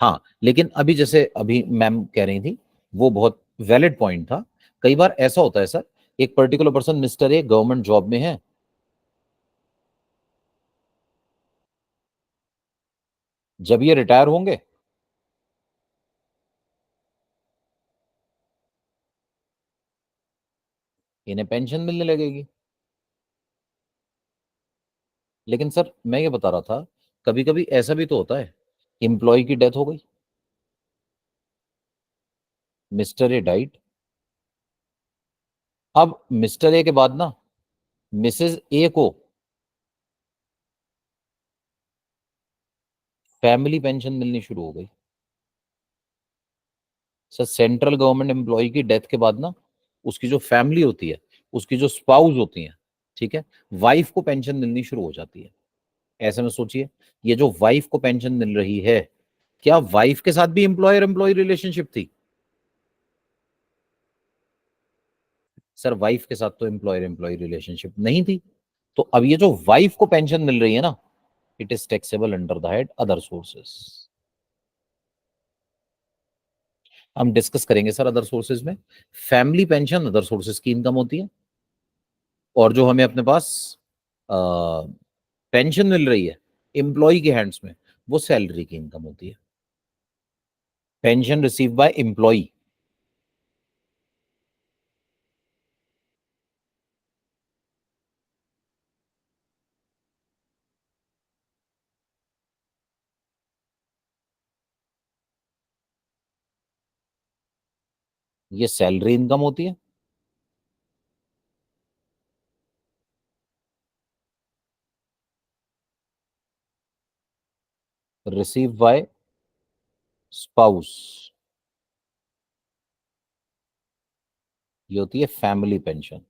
Speaker 1: हाँ, लेकिन अभी जैसे अभी मैम कह रही थी, वो बहुत वैलिड पॉइंट था। कई बार ऐसा होता है सर, एक particular person mister A government job में है, जब ये रिटायर होंगे इन्हें पेंशन मिलने लगेगी। लेकिन सर मैं ये बता रहा था, कभी कभी ऐसा भी तो होता है, एम्प्लॉय की डेथ हो गई, मिस्टर ए डाइट, अब मिस्टर ए के बाद ना मिसेज ए को फैमिली पेंशन मिलनी शुरू हो गई। सर सेंट्रल गवर्नमेंट एम्प्लॉय की डेथ के बाद ना, उसकी जो फैमिली होती है, उसकी जो स्पाउस होती है, ठीक है, वाइफ को पेंशन मिलनी शुरू हो जाती है। ऐसे में सोचिए, ये जो वाइफ को पेंशन मिल रही है, क्या वाइफ के साथ भी एम्प्लॉयर एम्प्लॉय रिलेशनशिप थी? सर वाइफ के साथ तो एम्प्लॉयर एम्प्लॉय रिलेशनशिप नहीं थी। तो अब ये जो वाइफ को पेंशन मिल रही है ना, it is taxable under the head other sources. हम डिस्कस करेंगे सर अदर सोर्सेज में। फैमिली पेंशन अदर सोर्सेज की इनकम होती है, और जो हमें अपने पास पेंशन मिल रही है एम्प्लॉय के हैंड्स में, वो सैलरी की इनकम होती है। पेंशन रिसीव बाय एम्प्लॉय, ये सैलरी इनकम होती है। रिसीव बाय स्पाउस, ये होती है family pension,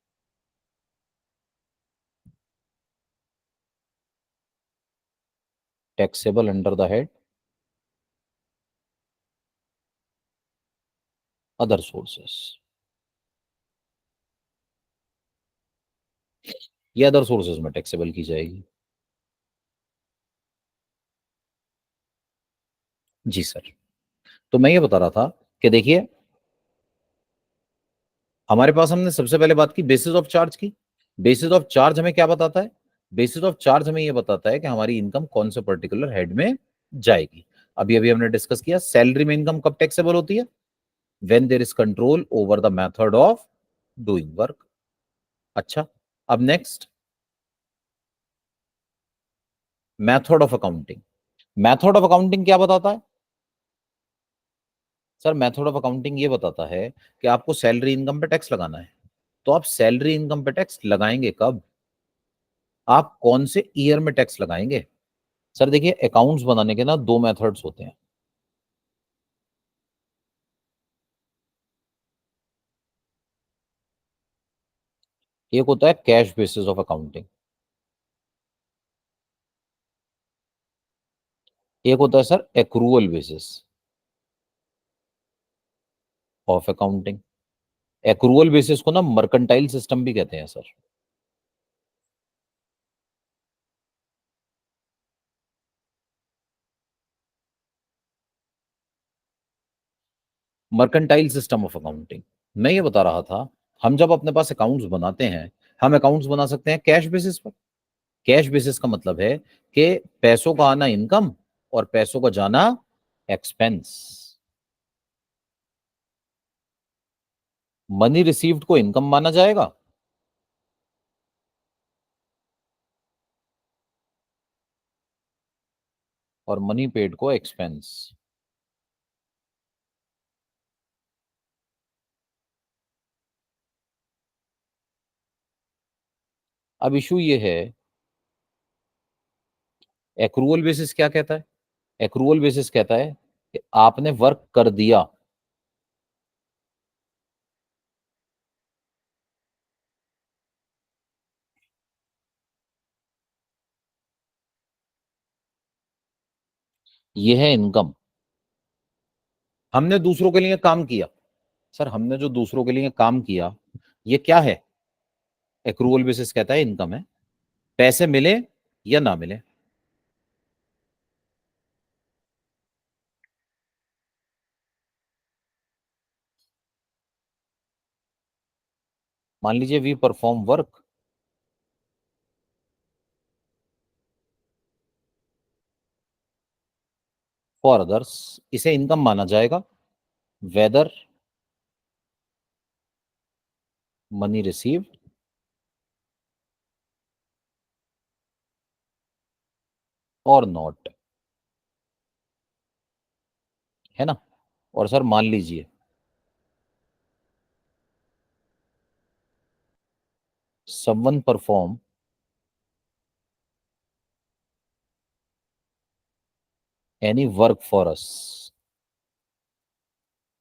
Speaker 1: taxable under the head other sources. ये अदर सोर्सेज में टैक्सेबल की जाएगी। जी सर, तो मैं ये बता रहा था कि देखिए, हमारे पास हमने सबसे पहले बात की बेसिस ऑफ चार्ज की। बेसिस ऑफ चार्ज हमें क्या बताता है? बेसिस ऑफ चार्ज हमें ये बताता है कि हमारी इनकम कौन से पर्टिकुलर हेड में जाएगी। अभी अभी हमने डिस्कस किया, सैलरी में इनकम कब टैक्सेबल होती है? When there is control over the method of doing work. अच्छा, अब next, method of accounting. Method of accounting क्या बताता है? सर मेथड ऑफ अकाउंटिंग ये बताता है कि आपको सैलरी इनकम पे टैक्स लगाना है। तो आप सैलरी इनकम पे टैक्स लगाएंगे कब? आप कौन से ईयर में टैक्स लगाएंगे? सर देखिए, अकाउंट्स बनाने के ना दो मेथड्स होते हैं। एक होता है कैश बेसिस ऑफ अकाउंटिंग, एक होता है sir accrual basis of accounting. Accrual basis को ना मर्केंटाइल सिस्टम भी कहते हैं sir. Mercantile system of accounting, मैं ये बता रहा था, हम जब अपने पास अकाउंट्स बनाते हैं, हम अकाउंट्स बना सकते हैं कैश बेसिस पर। कैश बेसिस का मतलब है कि पैसों का आना इनकम और पैसों का जाना एक्सपेंस। मनी रिसीव्ड को इनकम माना जाएगा और मनी पेड को एक्सपेंस। अब इशू ये है, एक्रूअल बेसिस क्या कहता है? एक्रूअल बेसिस कहता है कि आपने वर्क कर दिया, ये है इनकम। हमने दूसरों के लिए काम किया, सर हमने जो दूसरों के लिए काम किया, ये क्या है? एक्रूअल बेसिस कहता है इनकम है। पैसे मिले या ना मिले, मान लीजिए we perform work, for others, इसे इनकम माना जाएगा वेदर मनी रिसीव्ड और नॉट, है ना। और सर मान लीजिए someone perform any work for us,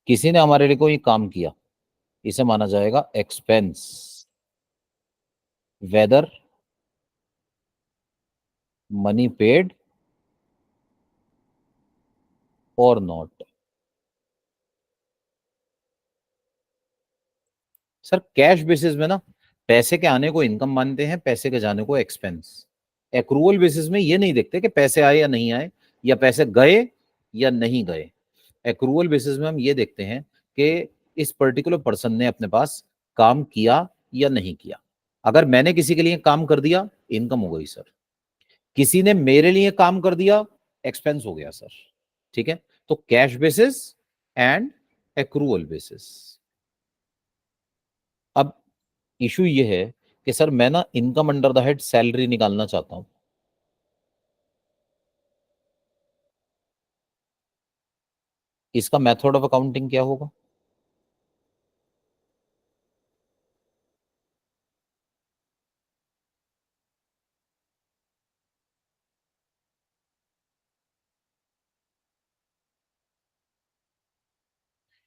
Speaker 1: किसी ने हमारे लिए कोई काम किया, इसे माना जाएगा एक्सपेंस वेदर मनी पेड और नॉट। सर कैश बेसिस में ना पैसे के आने को इनकम मानते हैं, पैसे के जाने को एक्सपेंस। एक्रूअल बेसिस में ये नहीं देखते कि पैसे आए या नहीं आए, या पैसे गए या नहीं गए। एक्रूअल बेसिस में हम ये देखते हैं कि इस पर्टिकुलर पर्सन ने अपने पास काम किया या नहीं किया। अगर मैंने किसी के लिए काम कर दिया, इनकम हो गई सर। किसी ने मेरे लिए काम कर दिया, एक्सपेंस हो गया सर। ठीक है, तो cash basis and accrual basis. अब इशू ये है कि सर मैं ना income under the head salary निकालना चाहता हूं, इसका मेथड ऑफ अकाउंटिंग क्या होगा?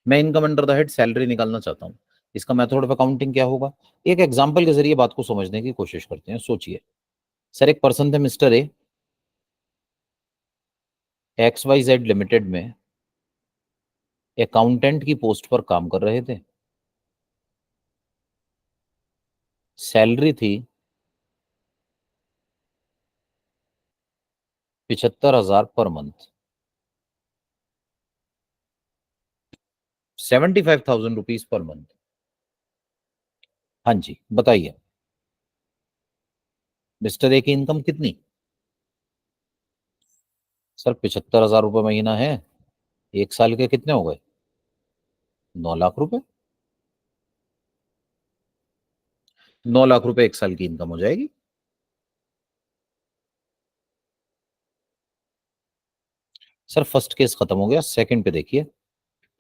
Speaker 1: मैं income under the head salary निकालना चाहता हूं, इसका मेथड ऑफ अकाउंटिंग क्या होगा? एक एग्जांपल के जरिए बात को समझने की कोशिश करते हैं। सोचिए सर, एक पर्सन थे मिस्टर ए, XYZ लिमिटेड में अकाउंटेंट की पोस्ट पर काम कर रहे थे। सैलरी थी 75,000 per month, 75,000 rupees per month. हाँ जी बताइए, मिस्टर ए की इनकम कितनी? सर 75,000 रुपये महीना है, एक साल के कितने हो गए? 9 लाख रुपए। 9 लाख रुपए एक साल की इनकम हो जाएगी। सर फर्स्ट केस खत्म हो गया, सेकंड पे देखिए।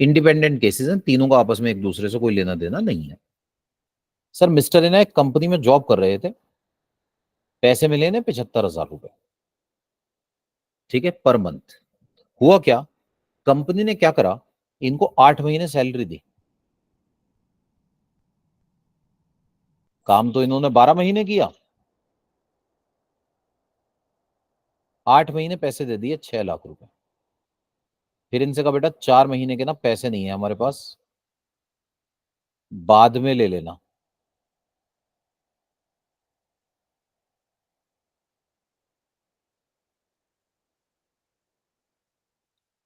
Speaker 1: इंडिपेंडेंट केसेस हैं, तीनों का आपस में एक दूसरे से कोई लेना देना नहीं है। सर मिस्टर ए ना एक कंपनी में जॉब कर रहे थे, पैसे मिले ना 75,000 रुपए, ठीक है, पर मंथ। हुआ क्या, कंपनी ने क्या करा, इनको 8 महीने सैलरी दी। काम तो इन्होंने 12 महीने किया, 8 महीने पैसे दे दिए, 6 लाख रुपए। फिर इनसे कहा बेटा 4 महीने के ना पैसे नहीं है हमारे पास, बाद में ले लेना।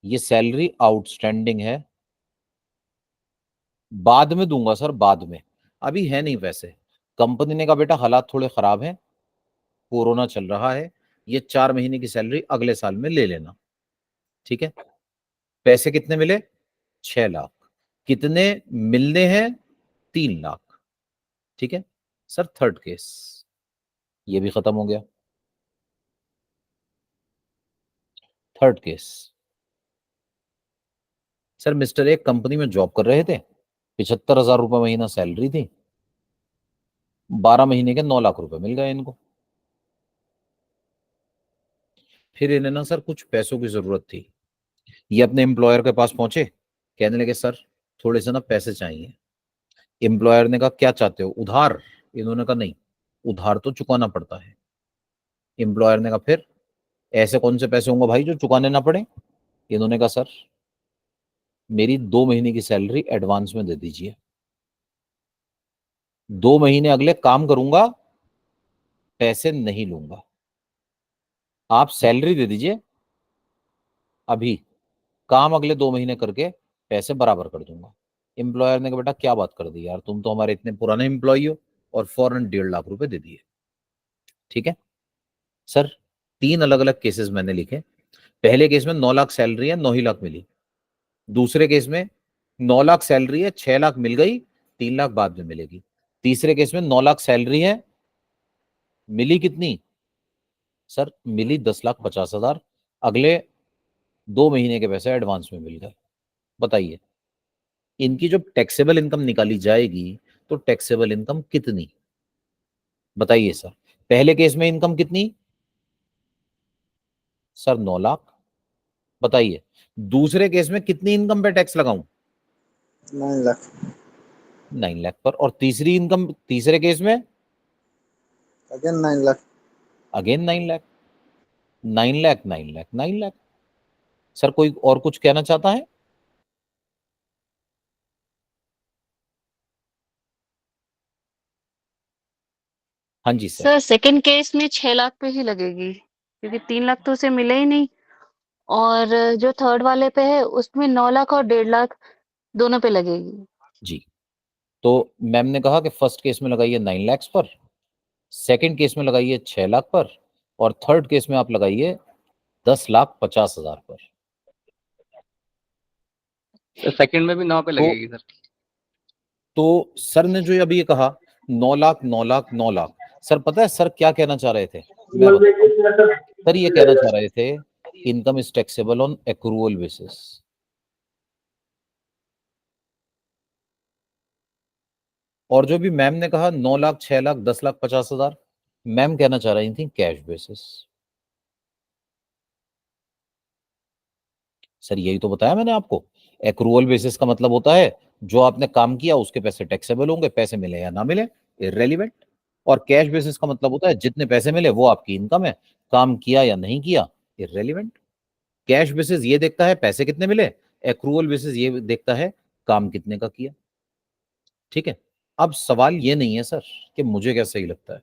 Speaker 1: ये सैलरी आउटस्टैंडिंग है, बाद में दूंगा सर, बाद में, अभी है नहीं पैसे। कंपनी ने कहा बेटा हालात थोड़े खराब हैं, कोरोना चल रहा है, ये 4 महीने की सैलरी अगले साल में ले लेना, ठीक है। पैसे कितने मिले, 6 लाख। कितने मिलने हैं, 3 लाख, ठीक है। सर थर्ड केस, ये भी खत्म हो गया। थर्ड केस, सर मिस्टर एक कंपनी में जॉब कर रहे थे, 75,000 रुपये महीना सैलरी थी, 12 महीने के 9 लाख रुपए मिल गए इनको। फिर इन्हें ना सर कुछ पैसों की जरूरत थी, ये अपने एम्प्लॉयर के पास पहुंचे, कहने लगे सर थोड़े से ना पैसे चाहिए। एम्प्लॉयर ने कहा क्या चाहते हो, उधार। इन्होंने कहा नहीं, उधार तो चुकाना पड़ता है। एम्प्लॉयर ने कहा फिर ऐसे कौन से पैसे होंगे भाई जो चुकाने ना पड़े। इन्होंने कहा सर मेरी 2 महीने की सैलरी एडवांस में दे दीजिए, 2 महीने अगले काम करूंगा, पैसे नहीं लूंगा, आप सैलरी दे दीजिए, अभी काम अगले 2 महीने करके पैसे बराबर कर दूंगा। एम्प्लॉयर ने कहा बेटा क्या बात कर दी यार, तुम तो हमारे इतने पुराने एम्प्लॉय हो, और फौरन 1.5 लाख रुपए दे दिए, ठीक है। सर 3 अलग अलग केसेस मैंने लिखे। पहले केस में 9 लाख सैलरी है, 9 ही लाख मिली। दूसरे केस में 9 लाख सैलरी है, 6 लाख मिल गई, 3 लाख बाद में मिलेगी। तीसरे केस में 9 लाख सैलरी है, मिली कितनी, सर मिली 10,50,000, अगले 2 महीने के पैसे एडवांस में मिल गए। बताइए इनकी जो टैक्सेबल इनकम निकाली जाएगी, तो टैक्सेबल इनकम कितनी, बताइए सर। पहले केस में इनकम कितनी, सर 9 लाख। बताइए दूसरे केस में कितनी इनकम पे टैक्स लगाऊं,
Speaker 3: 9 लाख
Speaker 1: 9 लाख पर। और तीसरी इनकम, तीसरे केस में
Speaker 3: again 9 lakh.
Speaker 1: Again 9 lakh, 9 lakh, 9 lakh, 9 lakh. Sir कोई और कुछ कहना चाहता है, हाँ जी सर।
Speaker 6: सर सेकंड केस में 6 लाख पे ही लगेगी, क्योंकि 3 लाख तो उसे मिले ही नहीं। और जो थर्ड वाले पे है उसमें 9 लाख और 1.5 लाख दोनों पे लगेगी।
Speaker 1: जी, तो मैम ने कहा कि फर्स्ट केस में लगाइए 9 लाख पर, सेकंड केस में लगाइए 6 लाख पर, और थर्ड केस में आप लगाइए 10,50,000 पर।
Speaker 5: तो सेकंड में भी 9 पे लगेगी सर।
Speaker 1: तो सर ने जो अभी ये कहा 9 लाख, 9 लाख, 9 लाख, सर पता है सर क्या कहना चाह रहे थे, मैं बताता हूं। सर ये कहना चाह रहे थे income is taxable on accrual basis. और जो भी मैम ने कहा 9 लाख, 6 लाख, 10,50,000, मैम कहना चाह रही थी कैश बेसिस। सर यही तो बताया मैंने आपको, एक्रूअल बेसिस का मतलब होता है जो आपने काम किया उसके पैसे टैक्सेबल होंगे, पैसे मिले या ना मिले इररेलेवेंट। और कैश बेसिस का मतलब होता है जितने पैसे मिले वो आपकी इनकम है, काम किया या नहीं किया इररेलेवेंट। कैश बेसिस ये देखता है पैसे कितने मिले, एक्रूअल बेसिस ये देखता है काम कितने का किया, ठीक है। अब सवाल ये नहीं है सर कि मुझे क्या सही लगता है,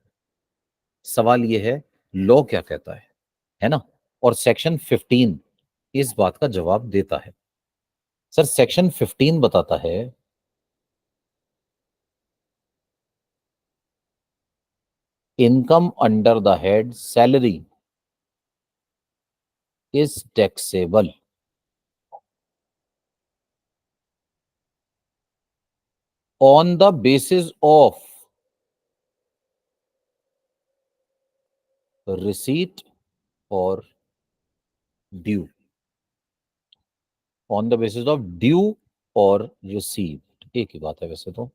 Speaker 1: सवाल ये है लॉ क्या कहता है ना। और सेक्शन 15 इस बात का जवाब देता है। सर सेक्शन 15 बताता है income under the head salary is taxable on the basis of receipt और due, on the basis of due और रिसीव्ड, एक ही बात है वैसे तो,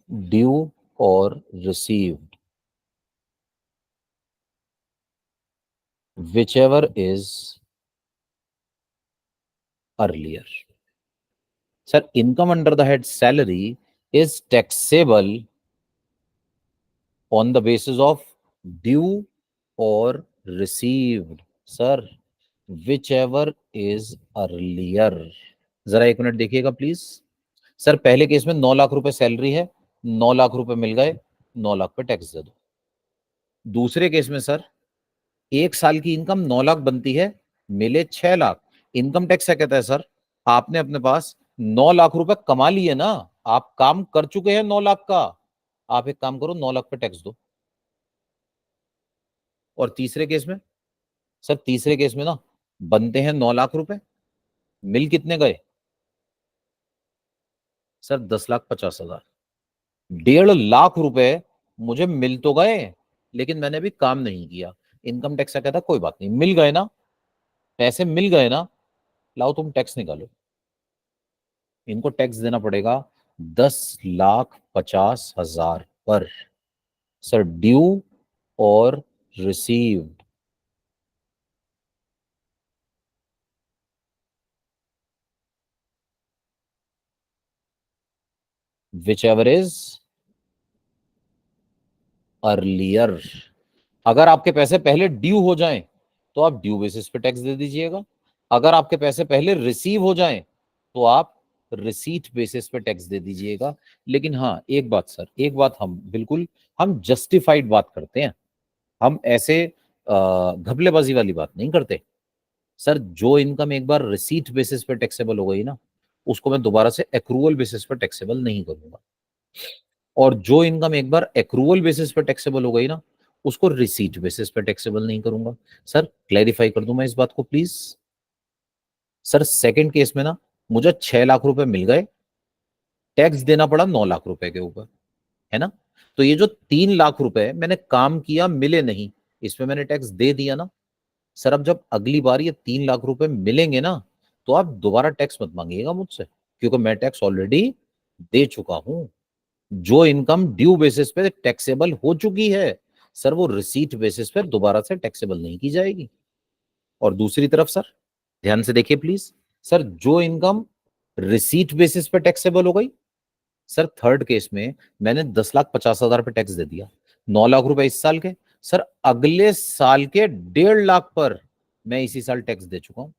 Speaker 1: due or received, whichever is earlier. Sir, income under the head salary is taxable on the basis of due or received. Sir, whichever is earlier. जरा एक minute देखिएगा प्लीज। सर पहले केस में 9 लाख रुपए सैलरी है, 9 लाख रुपए मिल गए, 9 लाख पे टैक्स दे दो। दूसरे केस में सर 1 साल की इनकम 9 लाख बनती है, मिले 6 लाख, इनकम टैक्स क्या कहता है सर, आपने अपने पास 9 लाख रुपए कमा लिए ना, आप काम कर चुके हैं 9 लाख का, आप एक काम करो 9 लाख पे टैक्स दो। और तीसरे केस में सर, तीसरे केस में ना बनते हैं 9 लाख रुपए, मिल कितने गए सर, 10,50,000। 1.5 लाख रुपए मुझे मिल तो गए, लेकिन मैंने भी काम नहीं किया। इनकम टैक्स कहता कोई बात नहीं, मिल गए ना, पैसे मिल गए ना, लाओ तुम टैक्स निकालो। इनको टैक्स देना पड़ेगा 10,50,000 पर। सर ड्यू और रिसीव्ड, whichever is earlier। अगर आपके पैसे पहले ड्यू हो जाएं तो आप ड्यू बेसिस पे टैक्स दे दीजिएगा, अगर आपके पैसे पहले रिसीव हो जाएं तो आप रिसीट बेसिस पे टैक्स दे दीजिएगा। लेकिन हाँ एक बात सर, एक बात हम बिल्कुल हम जस्टिफाइड बात करते हैं, हम ऐसे घपलेबाजी वाली बात नहीं करते। सर जो इनकम एक बार रिसीट बेसिस पे टैक्सेबल हो गई ना, उसको मैं दोबारा से एक्रूवल बेसिस पे टैक्सेबल नहीं करूंगा, और जो इनकम एक बार एक्रूवल बेसिस पे टैक्सेबल हो गई ना, उसको रिसीट बेसिस पे टैक्सेबल नहीं करूंगा। सर क्लैरिफाई कर दूं मैं इस बात को प्लीज। सर सेकंड केस में ना मुझे 6 लाख रुपए मिल गए, टैक्स देना पड़ा 9 लाख रुपए के ऊपर, है ना, तो ये जो 3 लाख रुपए मैंने काम किया मिले नहीं, इसमें मैंने टैक्स दे दिया ना। सर अब जब अगली बार ये 3 लाख रुपए मिलेंगे ना, तो आप दोबारा टैक्स मत मांगिएगा मुझसे, क्योंकि मैं टैक्स ऑलरेडी दे चुका हूं। जो इनकम ड्यू बेसिस पे टैक्सेबल हो चुकी है सर, वो रिसीट बेसिस पे दोबारा से टैक्सेबल नहीं की जाएगी। और दूसरी तरफ सर ध्यान से देखिए प्लीज, सर जो इनकम रिसीट बेसिस पे टैक्सेबल हो गई, सर थर्ड केस में मैंने 10,50,000 पे टैक्स दे दिया, 9 लाख रुपए इस साल के, सर अगले साल के 1.5 लाख पर मैं इसी साल टैक्स दे चुका हूं,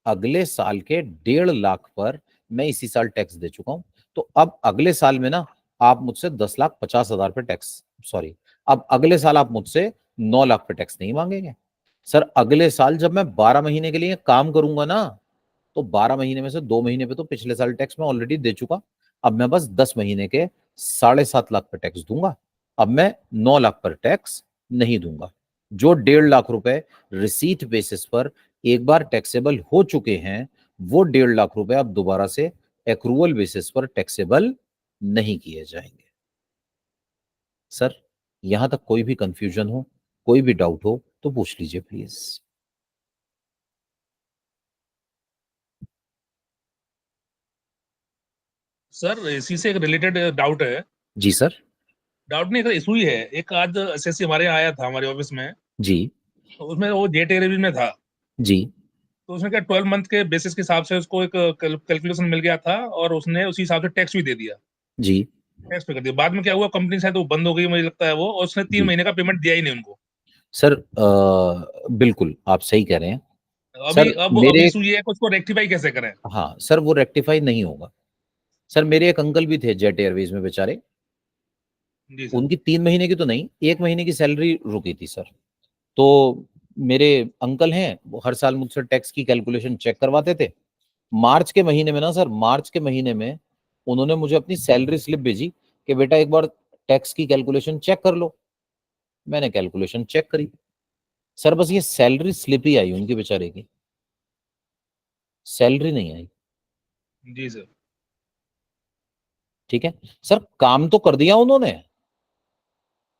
Speaker 1: अगले साल के 1.5 लाख पर मैं इसी साल टैक्स दे चुका हूं। तो अब अगले साल में ना आप मुझसे 10,50,000 पे टैक्स, सॉरी, अब अगले साल आप मुझसे 9 लाख पे टैक्स नहीं मांगेंगे। सर अगले साल जब मैं 12 महीने के लिए काम करूंगा ना, तो 12 महीने में से 2 महीने पे तो पिछले साल टैक्स मैं ऑलरेडी दे चुका, अब मैं बस 10 महीने के 7.5 लाख पे टैक्स दूंगा, अब मैं 9 लाख पर टैक्स नहीं दूंगा। जो 1.5 लाख रुपए रिसीट बेसिस पर एक बार टैक्सेबल हो चुके हैं, वो 1.5 लाख रुपए अब दोबारा से एक्रूवल बेसिस पर टैक्सेबल नहीं किए जाएंगे। सर यहां तक कोई भी कंफ्यूजन हो, कोई भी डाउट हो तो पूछ लीजिए प्लीज।
Speaker 7: सर इसी से एक रिलेटेड डाउट है।
Speaker 1: जी सर।
Speaker 7: डाउट नहीं, एक इशू ही है। एक आज एसएससी हमारे यहाँ आया था हमारे ऑफिस में,
Speaker 1: जी
Speaker 7: तो उसमें वो जेट एयरवेज में था,
Speaker 1: जी
Speaker 7: तो उसने क्या 12 मंथ के बेसिस के हिसाब से उसको एक कैलकुलेशन मिल गया था, और उसने उसी हिसाब से टैक्स भी दे दिया,
Speaker 1: जी
Speaker 7: टैक्स पे कर दिया। बाद में क्या हुआ, कंपनी शायद वो बंद हो गई मुझे लगता है वो, और उसने 3
Speaker 1: जी।
Speaker 7: महीने का पेमेंट दिया ही नहीं उनको।
Speaker 1: सर बिल्कुल आप सही कह रहे हैं।
Speaker 7: अभी
Speaker 1: सर
Speaker 7: अब
Speaker 1: मेरे
Speaker 7: इशू ये है कि उसको रेक्टिफाई कैसे करें।
Speaker 1: हाँ सर वो रेक्टिफाई नहीं होगा। सर मेरे एक अंकल भी थे जेट एयरवेज में बेचारे,
Speaker 7: जी सर।
Speaker 1: उनकी 3 महीने की तो नहीं, 1 महीने की सैलरी रुकी थी सर। तो मेरे अंकल हैं, वो हर साल मुझसे टैक्स की कैलकुलेशन चेक करवाते थे। मार्च के महीने में ना सर, मार्च के महीने में उन्होंने मुझे अपनी सैलरी स्लिप भेजी कि बेटा एक बार टैक्स की कैलकुलेशन चेक कर लो। मैंने कैलकुलेशन चेक करी सर, बस ये सैलरी स्लिप ही आई उनकी बेचारे की, सैलरी नहीं आई।
Speaker 7: जी सर।
Speaker 1: ठीक है सर, काम तो कर दिया उन्होंने।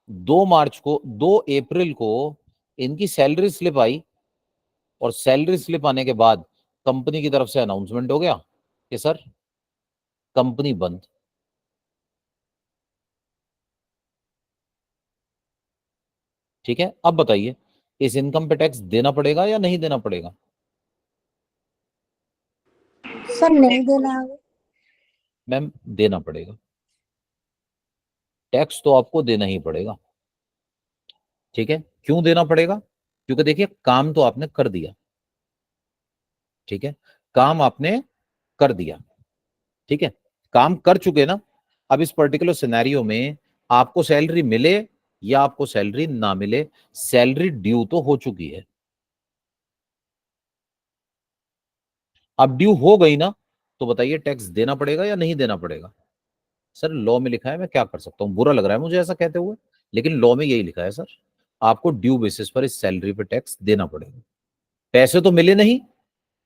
Speaker 1: 2 मार्च को, 2 अप्रैल को इनकी सैलरी स्लिप आई, और सैलरी स्लिप आने के बाद कंपनी की तरफ से अनाउंसमेंट हो गया कि सर कंपनी बंद। ठीक है, अब बताइए इस इनकम पे टैक्स देना पड़ेगा या नहीं देना पड़ेगा?
Speaker 8: सर नहीं देना है।
Speaker 1: मैम देना पड़ेगा, टैक्स तो आपको देना ही पड़ेगा। ठीक है, क्यों देना पड़ेगा? क्योंकि देखिए काम तो आपने कर दिया, ठीक है, काम आपने कर दिया, ठीक है, काम कर चुके ना। अब इस पर्टिकुलर सिनेरियो में आपको सैलरी मिले या आपको सैलरी ना मिले, सैलरी ड्यू तो हो चुकी है। अब ड्यू हो गई ना, तो बताइए टैक्स देना पड़ेगा या नहीं देना पड़ेगा? सर लॉ में लिखा है, मैं क्या कर सकता हूं, बुरा लग रहा है मुझे ऐसा कहते हुए, लेकिन लॉ में यही लिखा है सर, आपको ड्यू बेसिस पर इस सैलरी पे टैक्स देना पड़ेगा। पैसे तो मिले नहीं,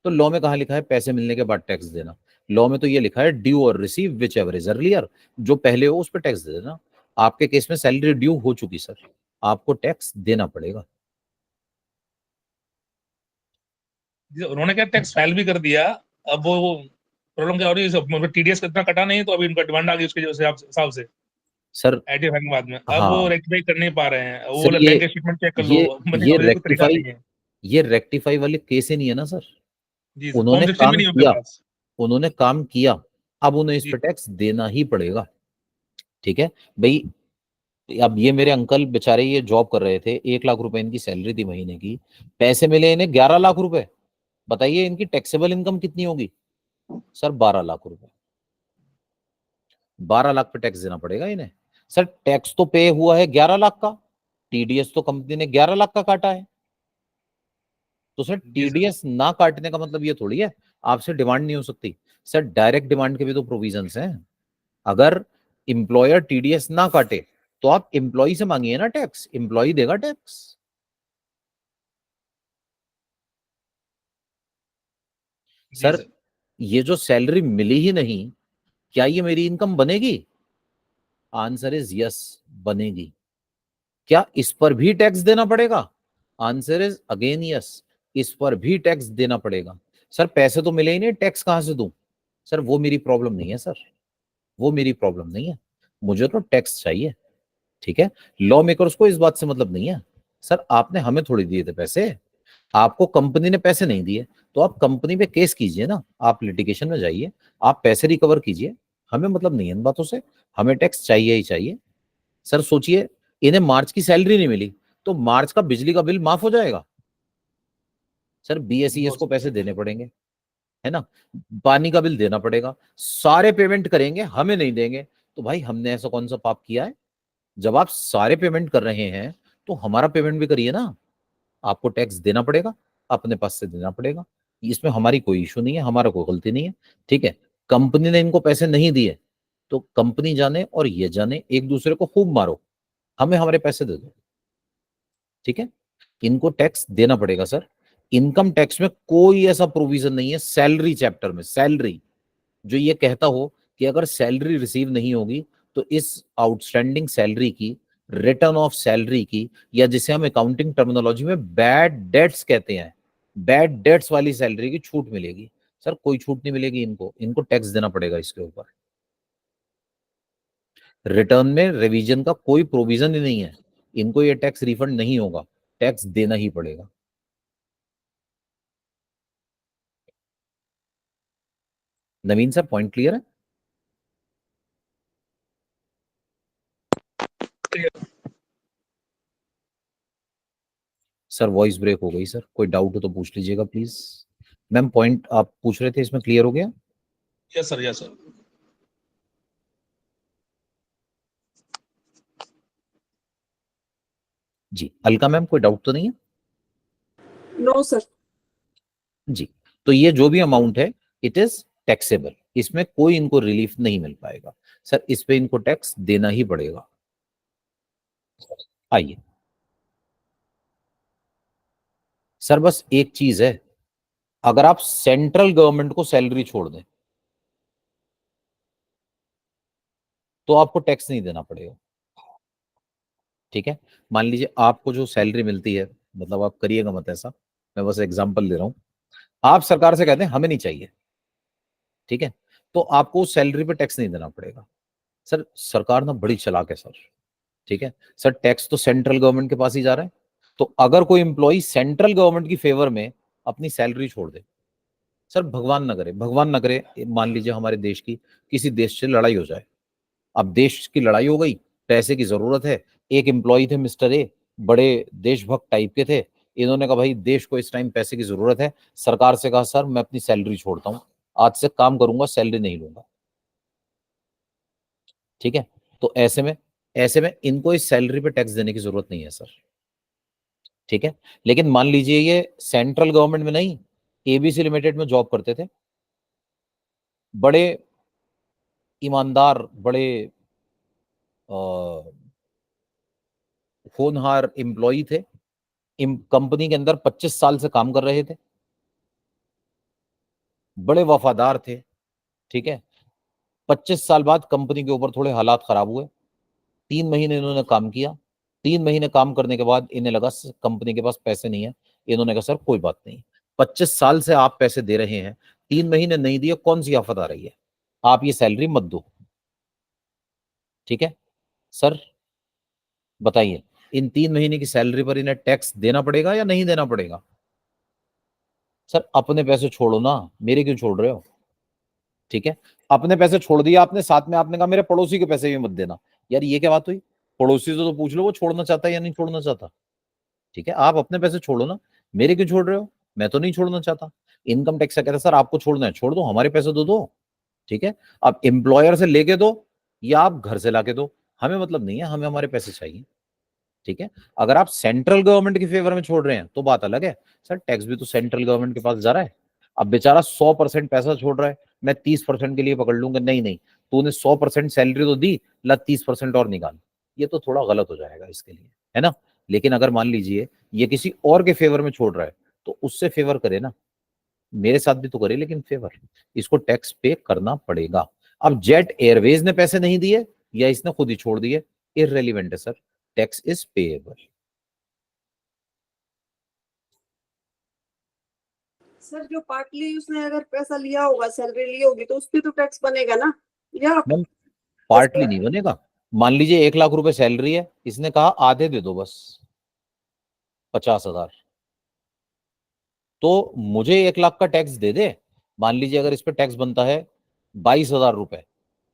Speaker 1: तो लॉ में कहा लिखा है पैसे मिलने के बाद टैक्स देना? लॉ में तो ये लिखा है ड्यू और receive which ever is earlier, जो पहले हो उस पर टैक्स दे देना। आपके केस में सैलरी ड्यू हो चुकी सर, आपको टैक्स देना पड़ेगा।
Speaker 7: उन्होंने क्या टैक्स फाइल भी कर दिया, अब वो प्रॉब्लम क्या हो रही है, टीडीएस इतना कटा नहीं तो अभी उनका डिमांड आ गई उसके हिसाब से
Speaker 1: सर
Speaker 7: आईटी फाइल के बाद में। अब
Speaker 1: हाँ
Speaker 7: वो रेक्टिफाई कर नहीं पा रहे हैं, वो
Speaker 1: सर,
Speaker 7: बोले बैंक स्टेटमेंट चेक कर लो,
Speaker 1: ये
Speaker 7: मतलब कोई तरीका
Speaker 1: रेक्टिफाई,
Speaker 7: नहीं है।
Speaker 1: ये रेक्टिफाई वाले केस ही नहीं है ना सर।
Speaker 7: जी सर,
Speaker 1: उन्होंने
Speaker 7: फॉर्म 16 भी
Speaker 1: काम
Speaker 7: नहीं है उनके
Speaker 1: किया,
Speaker 7: पास।
Speaker 1: उन्होंने काम किया, अब उन्हें इस
Speaker 7: जी
Speaker 1: पे टैक्स देना ही पड़ेगा। ठीक है भाई, अब ये मेरे अंकल बेचारे ये जॉब कर रहे थे, 1 लाख रुपए इनकी सैलरी थी महीने की, पैसे मिले इन्हें 11 लाख रुपए। बताइए इनकी टैक्सेबल इनकम कितनी होगी? सर 12 लाख रुपए, 12 लाख पे टैक्स देना पड़ेगा इन्हें। सर टैक्स तो पे हुआ है 11 लाख का, टीडीएस तो कंपनी ने 11 लाख का काटा है। तो सर
Speaker 7: जी सर।
Speaker 1: टीडीएस ना काटने का मतलब ये थोड़ी है आपसे डिमांड नहीं हो सकती। सर डायरेक्ट डिमांड के भी तो प्रोविजंस हैं। अगर इंप्लॉयर टीडीएस ना काटे तो आप एम्प्लॉय से मांगिए ना टैक्स, एम्प्लॉय देगा टैक्स।
Speaker 7: जी
Speaker 1: सर
Speaker 7: सर।
Speaker 1: ये जो सैलरी मिली ही नहीं, क्या ये मेरी इनकम बनेगी? आंसर इज यस, बनेगी। क्या इस पर भी टैक्स देना पड़ेगा? आंसर इज अगेन यस, इस पर भी टैक्स देना पड़ेगा। सर पैसे तो मिले ही नहीं, टैक्स कहां से दूं? सर वो मेरी प्रॉब्लम नहीं है सर, वो मेरी प्रॉब्लम नहीं है, मुझे तो टैक्स चाहिए। ठीक है, लॉ मेकर्स को इस बात से मतलब नहीं है। सर आपने हमें थोड़ी दिए थे पैसे, आपको कंपनी ने पैसे नहीं दिए, तो आप कंपनी पे केस कीजिए ना, आप लिटिगेशन में जाइए, आप पैसे रिकवर कीजिए। हमें मतलब नहीं है इन बातों से, हमें टैक्स चाहिए ही चाहिए। सर सोचिए, इन्हें मार्च की सैलरी नहीं मिली तो मार्च का बिजली का बिल माफ हो जाएगा? सर बीएसईएस को पैसे देने पड़ेंगे, है ना, पानी का बिल देना पड़ेगा, सारे पेमेंट करेंगे, हमें नहीं देंगे। तो भाई हमने ऐसा कौन सा पाप किया है? जब आप सारे पेमेंट कर रहे हैं तो हमारा पेमेंट भी करिए ना। आपको टैक्स देना पड़ेगा, अपने पास से देना पड़ेगा, इसमें हमारी कोई इशू नहीं है, हमारा कोई गलती नहीं है। ठीक है, कंपनी ने इनको पैसे नहीं दिए तो कंपनी जाने और ये जाने, एक दूसरे को खूब मारो, हमें हमारे पैसे दे दो। ठीक है, इनको टैक्स देना पड़ेगा सर। इनकम टैक्स में कोई ऐसा प्रोविजन नहीं है सैलरी चैप्टर में, सैलरी जो ये कहता हो कि अगर सैलरी रिसीव नहीं होगी तो इस आउटस्टैंडिंग सैलरी की, रिटर्न ऑफ सैलरी की, या जिसे हम अकाउंटिंग टर्मिनोलॉजी में बैड डेट्स कहते हैं, बैड डेट्स वाली सैलरी की छूट मिलेगी। सर कोई छूट नहीं मिलेगी इनको, इनको टैक्स देना पड़ेगा इसके ऊपर। रिटर्न में रिवीजन का कोई प्रोविजन ही नहीं है, इनको ये टैक्स रिफंड नहीं होगा, टैक्स देना ही पड़ेगा। नवीन सर पॉइंट क्लियर है? सर वॉइस ब्रेक हो गई सर, कोई डाउट हो तो पूछ लीजिएगा प्लीज। मैम पॉइंट आप पूछ रहे थे इसमें क्लियर हो गया?
Speaker 7: Yes sir, yes sir.
Speaker 1: जी अलका मैम कोई डाउट तो नहीं है?
Speaker 2: No sir.
Speaker 1: जी, तो ये जो भी अमाउंट है इट इज टैक्सेबल, इसमें कोई इनको रिलीफ नहीं मिल पाएगा सर, इस पे इनको टैक्स देना ही पड़ेगा। आइए सर, बस एक चीज है, अगर आप सेंट्रल गवर्नमेंट को सैलरी छोड़ दें तो आपको टैक्स नहीं देना पड़ेगा। ठीक है, मान लीजिए आपको जो सैलरी मिलती है, मतलब आप करिएगा मत ऐसा, मैं बस एग्जांपल दे रहा हूं, आप सरकार से कहते हैं हमें नहीं चाहिए, ठीक है, तो आपको उस सैलरी पे टैक्स नहीं देना पड़ेगा। सर सरकार ना बड़ी चालाक है सर, ठीक है सर, टैक्स तो सेंट्रल गवर्नमेंट के पास ही जा रहा है। तो अगर कोई एम्प्लॉय सेंट्रल गवर्नमेंट की फेवर में अपनी सैलरी छोड़ दे, सर भगवान न करे, मान लीजिए हमारे देश की किसी देश से लड़ाई हो जाए, अब देश की लड़ाई हो गई, पैसे की जरूरत है, एक एम्प्लॉय थे मिस्टर ए, बड़े देशभक्त टाइप के थे, इन्होंने कहा भाई देश को इस टाइम पैसे की जरूरत है, सरकार से कहा सर मैं अपनी सैलरी छोड़ता हूं, आज से काम करूंगा, सैलरी नहीं लूंगा। ठीक है, तो ऐसे में इनको इस सैलरी पे टैक्स देने की जरूरत नहीं है सर। ठीक है, लेकिन मान लीजिए ये सेंट्रल गवर्नमेंट में नहीं, एबीसी लिमिटेड में जॉब करते थे, बड़े ईमानदार, बड़े होनहार एम्प्लॉय थे, कंपनी के अंदर 25 साल से काम कर रहे थे, बड़े वफादार थे। ठीक है, 25 साल बाद कंपनी के ऊपर थोड़े हालात खराब हुए, 3 महीने इन्होंने काम किया, 3 महीने काम करने के बाद इन्हें लगा कंपनी के पास पैसे नहीं है, इन्होंने कहा सर कोई बात नहीं, 25 साल से आप पैसे दे रहे हैं, 3 महीने नहीं दिए, कौन सी आफत आ रही है, आप ये सैलरी मत दो। ठीक है सर, बताइए इन 3 महीने की सैलरी पर इन्हें टैक्स देना पड़ेगा या नहीं देना पड़ेगा? सर अपने पैसे छोड़ो ना, मेरे क्यों छोड़ रहे हो? ठीक है, अपने पैसे छोड़ दिए आपने, साथ में आपने कहा मेरे पड़ोसी के पैसे भी मत देना। यार ये क्या बात हुई? पड़ोसी से तो पूछ लो वो छोड़ना चाहता है या नहीं छोड़ना चाहता। ठीक है, आप अपने पैसे छोड़ो ना, मेरे क्यों छोड़ रहे हो? मैं तो नहीं छोड़ना चाहता। इनकम टैक्स का कहता है सर आपको छोड़ना है छोड़ दो, हमारे पैसे तो दो। ठीक है, आप एम्प्लॉयर से लेके दो या आप घर से लाके दो, हमें मतलब नहीं है, हमें हमारे पैसे चाहिए। ठीक है, अगर आप सेंट्रल गवर्नमेंट की फेवर में छोड़ रहे हैं तो बात अलग है, सर टैक्स भी तो सेंट्रल गवर्नमेंट के पास जा रहा है। अब बेचारा 100% पैसा छोड़ रहा है, मैं 30% के लिए पकड़ लूंगा, नहीं नहीं, तूने 100% सैलरी तो दी, ला 30% और निकाल, ये तो थोड़ा गलत हो जाएगा इसके लिए, है ना। लेकिन अगर मान लीजिए ये किसी और के फेवर में छोड़ रहा है तो उससे फेवर करे ना, मेरे साथ भी तो करे, लेकिन फेवर, इसको टैक्स पे करना पड़ेगा। अब जेट एयरवेज ने पैसे नहीं दिए या इसने खुद ही छोड़ दिए, इररेलेवेंट है sir, tax is payable.
Speaker 2: Sir जो पार्टली उसने अगर पैसा लिया होगा, सैलरी ली होगी, तो उस पे तो टैक्स बनेगा ना, या
Speaker 1: मैम पार्टली नहीं बनेगा। मान लीजिए 1 लाख रुपए सैलरी है, इसने कहा आधे दे दो बस, 50,000, तो मुझे 1 लाख का टैक्स दे दे। मान लीजिए अगर इस पे टैक्स बनता है 22,000 रुपए,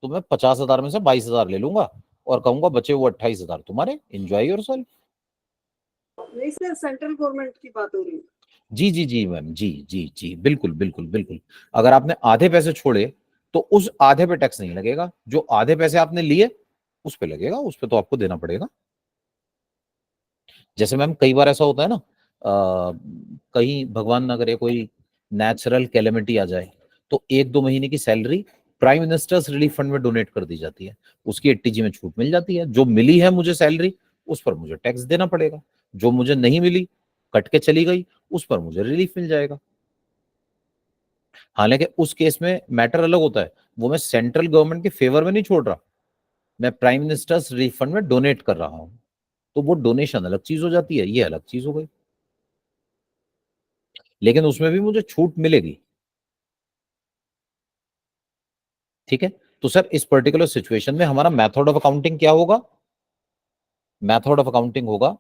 Speaker 1: तो मैं 50,000 में से 22,000 ले लूंगा और कहूंगा बचे वो 28,000 तुम्हारे, एंजॉय योरसेल्फ।
Speaker 2: नहीं सर, सेंट्रल गवर्नमेंट की बात हो रही है।
Speaker 1: जी जी जी मैम, जी जी जी, बिल्कुल बिल्कुल बिल्कुल। अगर आपने आधे पैसे छोड़े तो उस आधे पे टैक्स नहीं लगेगा, जो आधे पैसे आपने लिए उस पे लगेगा, उस पे तो आपको देना पड़ेगा। जैसे मैम कई बार ऐसा होता है ना, कहीं भगवान ना करे कोई नेचुरल कैलेमिटी आ जाए, तो 1-2 महीने की salary prime ministers relief fund में डोनेट कर दी जाती है, उसकी 80G में छूट मिल जाती है। जो मिली है मुझे सैलरी उस पर मुझे टैक्स देना पड़ेगा, जो मुझे नहीं मिली, कट के चली गई, उस पर मुझे रिलीफ मिल जाएगा। हालांकि उस केस में मैटर अलग होता है, वो मैं सेंट्रल गवर्नमेंट के फेवर में नहीं छोड़ रहा, मैं प्राइम मिनिस्टर्स रिलीफ फंड में डोनेट कर रहा हूं, तो वो डोनेशन अलग चीज हो जाती है, ये अलग चीज हो गई, लेकिन उसमें भी मुझे छूट मिलेगी। ठीक है, तो सर इस पर्टिकुलर सिचुएशन में हमारा मेथड ऑफ अकाउंटिंग क्या होगा? मेथड ऑफ अकाउंटिंग होगा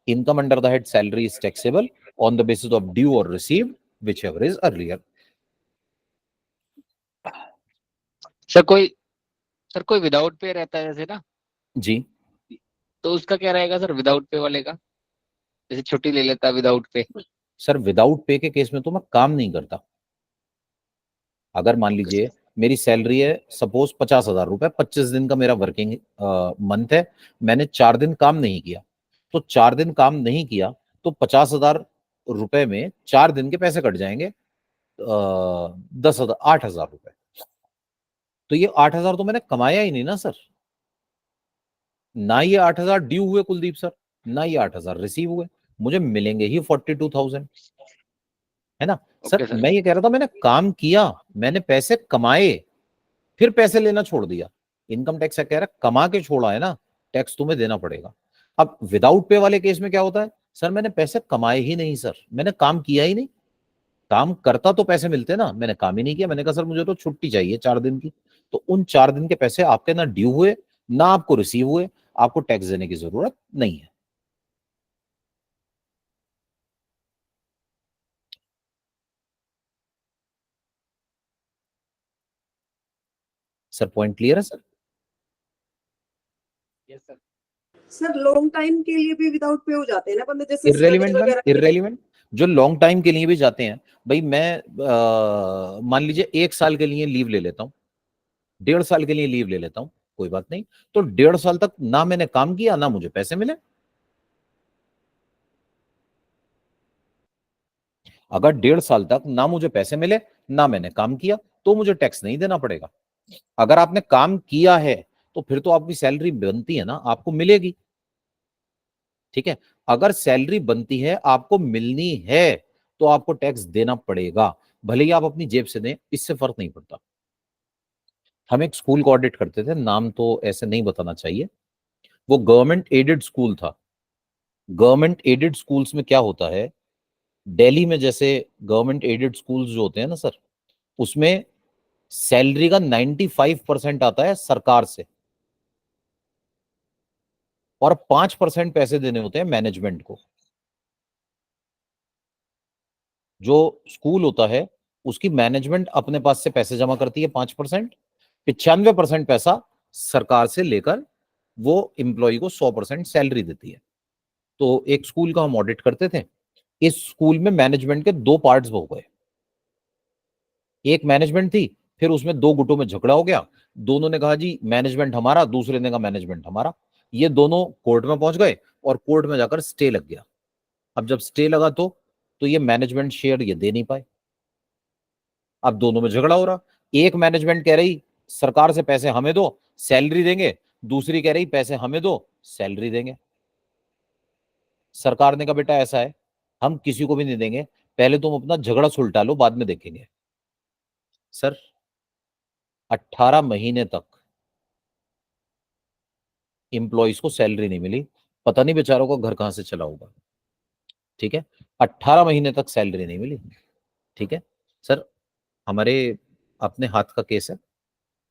Speaker 1: income under the head salary is taxable on the basis of due और received whichever is earlier.
Speaker 5: Sir कोई विदाउट पे रहता है जैसे ना,
Speaker 1: जी
Speaker 5: तो उसका क्या रहेगा सर विदाउट पे वाले का? जैसे छुट्टी ले लेता without pay.
Speaker 1: Sir without pay के केस में तो मैं काम नहीं करता। अगर मान लीजिए मेरी सैलरी है सपोज 50,000 रुपए, 25 दिन का मेरा वर्किंग मंथ है, मैंने 4 दिन काम नहीं किया, तो 4 दिन काम नहीं किया तो 50,000 रुपए में 4 दिन के पैसे कट जाएंगे, 10,000, 8,000 रुपए। तो ये 8,000 तो मैंने कमाया ही नहीं ना सर, ना ये 8,000 ड्यू हुए कुलदीप सर, ना ये 8,000 रिसीव हुए, मुझे मिलेंगे ही 42,000, है ना सर।
Speaker 5: सर
Speaker 1: मैं ये कह रहा था मैंने काम किया, मैंने पैसे कमाए, फिर पैसे लेना छोड़ दिया, इनकम टैक्स कह रहा है कमा के छोड़ा है ना, टैक्स तुम्हें देना पड़ेगा। अब विदाउट पे वाले केस में क्या होता है, सर मैंने पैसे कमाए ही नहीं सर, मैंने काम किया ही नहीं, काम करता तो पैसे मिलते ना, मैंने काम ही नहीं किया, मैंने कहा सर मुझे तो छुट्टी चाहिए 4 दिन की, तो उन 4 दिन के पैसे आपके ना ड्यू हुए ना आपको रिसीव हुए, आपको टैक्स देने की जरूरत नहीं है। सर पॉइंट क्लियर है sir?
Speaker 5: Yes sir.
Speaker 2: Sir long time के लिए भी विदाउट पे हो जाते हैं ना बंदे, जैसे
Speaker 1: इररेलेवेंट
Speaker 2: स्टडी
Speaker 1: मैम,
Speaker 2: वगैरह।
Speaker 1: इररेलेवेंट जो लॉन्ग टाइम के लिए भी जाते हैं, भाई मैं मान लीजिए 1 साल के लिए लीव ले लेता हूँ, 1.5 साल के लिए लीव ले लेता हूँ, कोई बात नहीं, तो 1.5 साल तक ना मैंने काम किया ना मुझे पैसे मिले। अगर 1.5 साल तक ना मुझे पैसे मिले ना मैंने काम किया तो मुझे टैक्स नहीं देना पड़ेगा। अगर आपने काम किया है तो फिर तो आपकी सैलरी बनती है ना, आपको मिलेगी। ठीक है, अगर सैलरी बनती है आपको मिलनी है तो आपको टैक्स देना पड़ेगा, भले ही आप अपनी जेब से दें, इससे फर्क नहीं पड़ता। हम एक स्कूल को ऑडिट करते थे, नाम तो ऐसे नहीं बताना चाहिए, वो गवर्नमेंट एडेड स्कूल था। गवर्नमेंट एडेड स्कूल्स में क्या होता है, दिल्ली में जैसे गवर्नमेंट एडेड स्कूल्स जो होते हैं ना सर, उसमें सैलरी का 95% आता है सरकार से और 5% पैसे देने होते हैं मैनेजमेंट को। जो स्कूल होता है उसकी मैनेजमेंट अपने पास से पैसे जमा करती है 5%, 95% पैसा सरकार से लेकर वो एम्प्लॉय को 100% सैलरी देती है। तो एक स्कूल का हम ऑडिट करते थे, इस स्कूल में मैनेजमेंट के 2 पार्ट्स हो गए। एक मैनेजमेंट थी, फिर उसमें 2 गुटों में झगड़ा हो गया, दोनों ने कहा जी मैनेजमेंट हमारा, दूसरे ने कहा मैनेजमेंट हमारा। ये दोनों कोर्ट में पहुंच गए और कोर्ट में जाकर स्टे लग गया। अब जब स्टे लगा तो ये मैनेजमेंट शेयर ये दे नहीं पाए। अब दोनों में झगड़ा हो रहा, एक मैनेजमेंट कह रही सरकार से पैसे हमें दो सैलरी देंगे, दूसरी कह रही पैसे हमें दो सैलरी देंगे। सरकार ने कहा बेटा ऐसा है, हम किसी को भी नहीं देंगे, पहले तुम अपना झगड़ा सुलटा लो, बाद में देखेंगे। सर 18 महीने तक एम्प्लॉइज को सैलरी नहीं मिली, पता नहीं बेचारों को घर कहां से चला होगा। ठीक है, 18 महीने तक सैलरी नहीं मिली। ठीक है सर, हमारे अपने हाथ का केस है।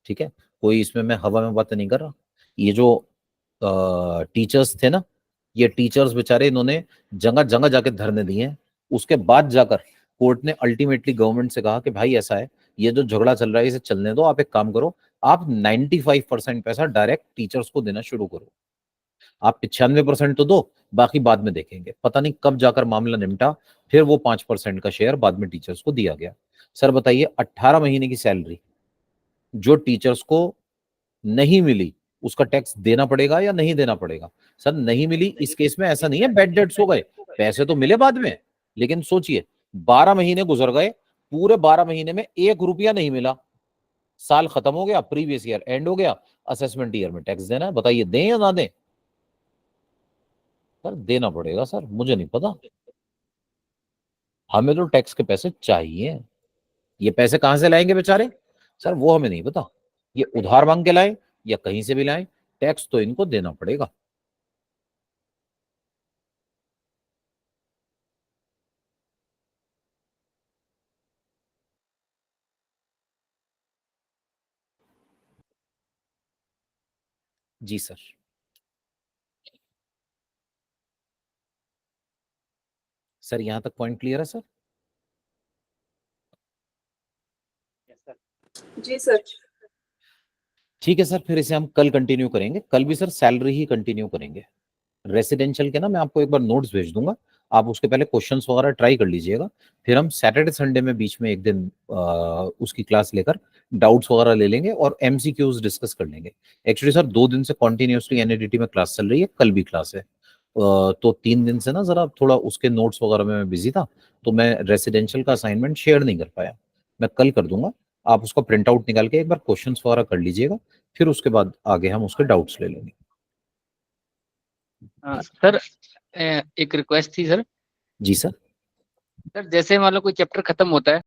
Speaker 1: ठीक है, कोई इसमें मैं हवा में बात नहीं कर रहा। ये जो टीचर्स थे ना, ये टीचर्स बेचारे इन्होंने जगह जगह जाके धरने दिए हैं, उसके बाद जाकर कोर्ट ने अल्टीमेटली गवर्नमेंट से कहा कि भाई ऐसा है, ये जो झगड़ा चल रहा है इसे चलने दो, आप एक काम करो, आप 95% पैसा डायरेक्ट टीचर्स को देना शुरू करो, आप 95% तो दो, बाकी बाद में देखेंगे। पता नहीं कब जाकर मामला निपटा, फिर वो 5% का शेयर बाद में टीचर्स को दिया गया। सर बताइए 18 महीने की सैलरी जो टीचर्स को नहीं मिली, उसका टैक्स देना पड़ेगा या नहीं देना पड़ेगा? सर नहीं मिली इस केस में ऐसा नहीं है बैड डेट्स हो गए, पैसे तो मिले बाद में, लेकिन सोचिए 12 महीने गुजर गए, पूरे 12 महीने में 1 रुपया नहीं मिला, साल खत्म हो गया, प्रीवियस ईयर एंड हो गया, असेसमेंट ईयर में टैक्स देना है, बताइए दें या ना दें? सर देना पड़ेगा सर, मुझे नहीं पता, हमें तो टैक्स के पैसे चाहिए। ये पैसे कहां से लाएंगे बेचारे? सर वो हमें नहीं पता, ये उधार मांग के लाए या कहीं से भी लाए, टैक्स तो इनको देना पड़ेगा। जी सर। सर यहां तक पॉइंट क्लियर है सर?
Speaker 2: जी सर।
Speaker 1: ठीक है सर, फिर इसे हम कल कंटिन्यू करेंगे, कल भी सर सैलरी ही कंटिन्यू करेंगे। रेसिडेंशियल के ना मैं आपको एक बार नोट्स भेज दूंगा, आप उसके पहले क्वेश्चंस वगैरह ट्राई कर लीजिएगा, फिर हम सैटरडे संडे में बीच में एक दिन उसकी क्लास लेकर डाउट्स वगैरह ले लेंगे और एमसीक्यूज डिस्कस कर लेंगे। एक्चुअली सर 2 दिन से कॉन्टिन्यूसली एनईडीटी में क्लास चल रही है, कल भी क्लास है, तो 3 दिन से ना जरा थोड़ा उसके नोट्स वगैरह में मैं बिजी था, तो मैं रेसिडेंशियल का असाइनमेंट शेयर नहीं कर पाया, मैं कल कर दूंगा। आप उसका प्रिंट आउट निकाल के एक बार क्वेश्चंस वगैरह कर लीजिएगा, फिर उसके बाद आगे हम उसके डाउट्स ले लेंगे।
Speaker 5: सर एक रिक्वेस्ट थी सर।
Speaker 1: जी सर।
Speaker 5: सर जैसे मान लो कोई चैप्टर खत्म होता है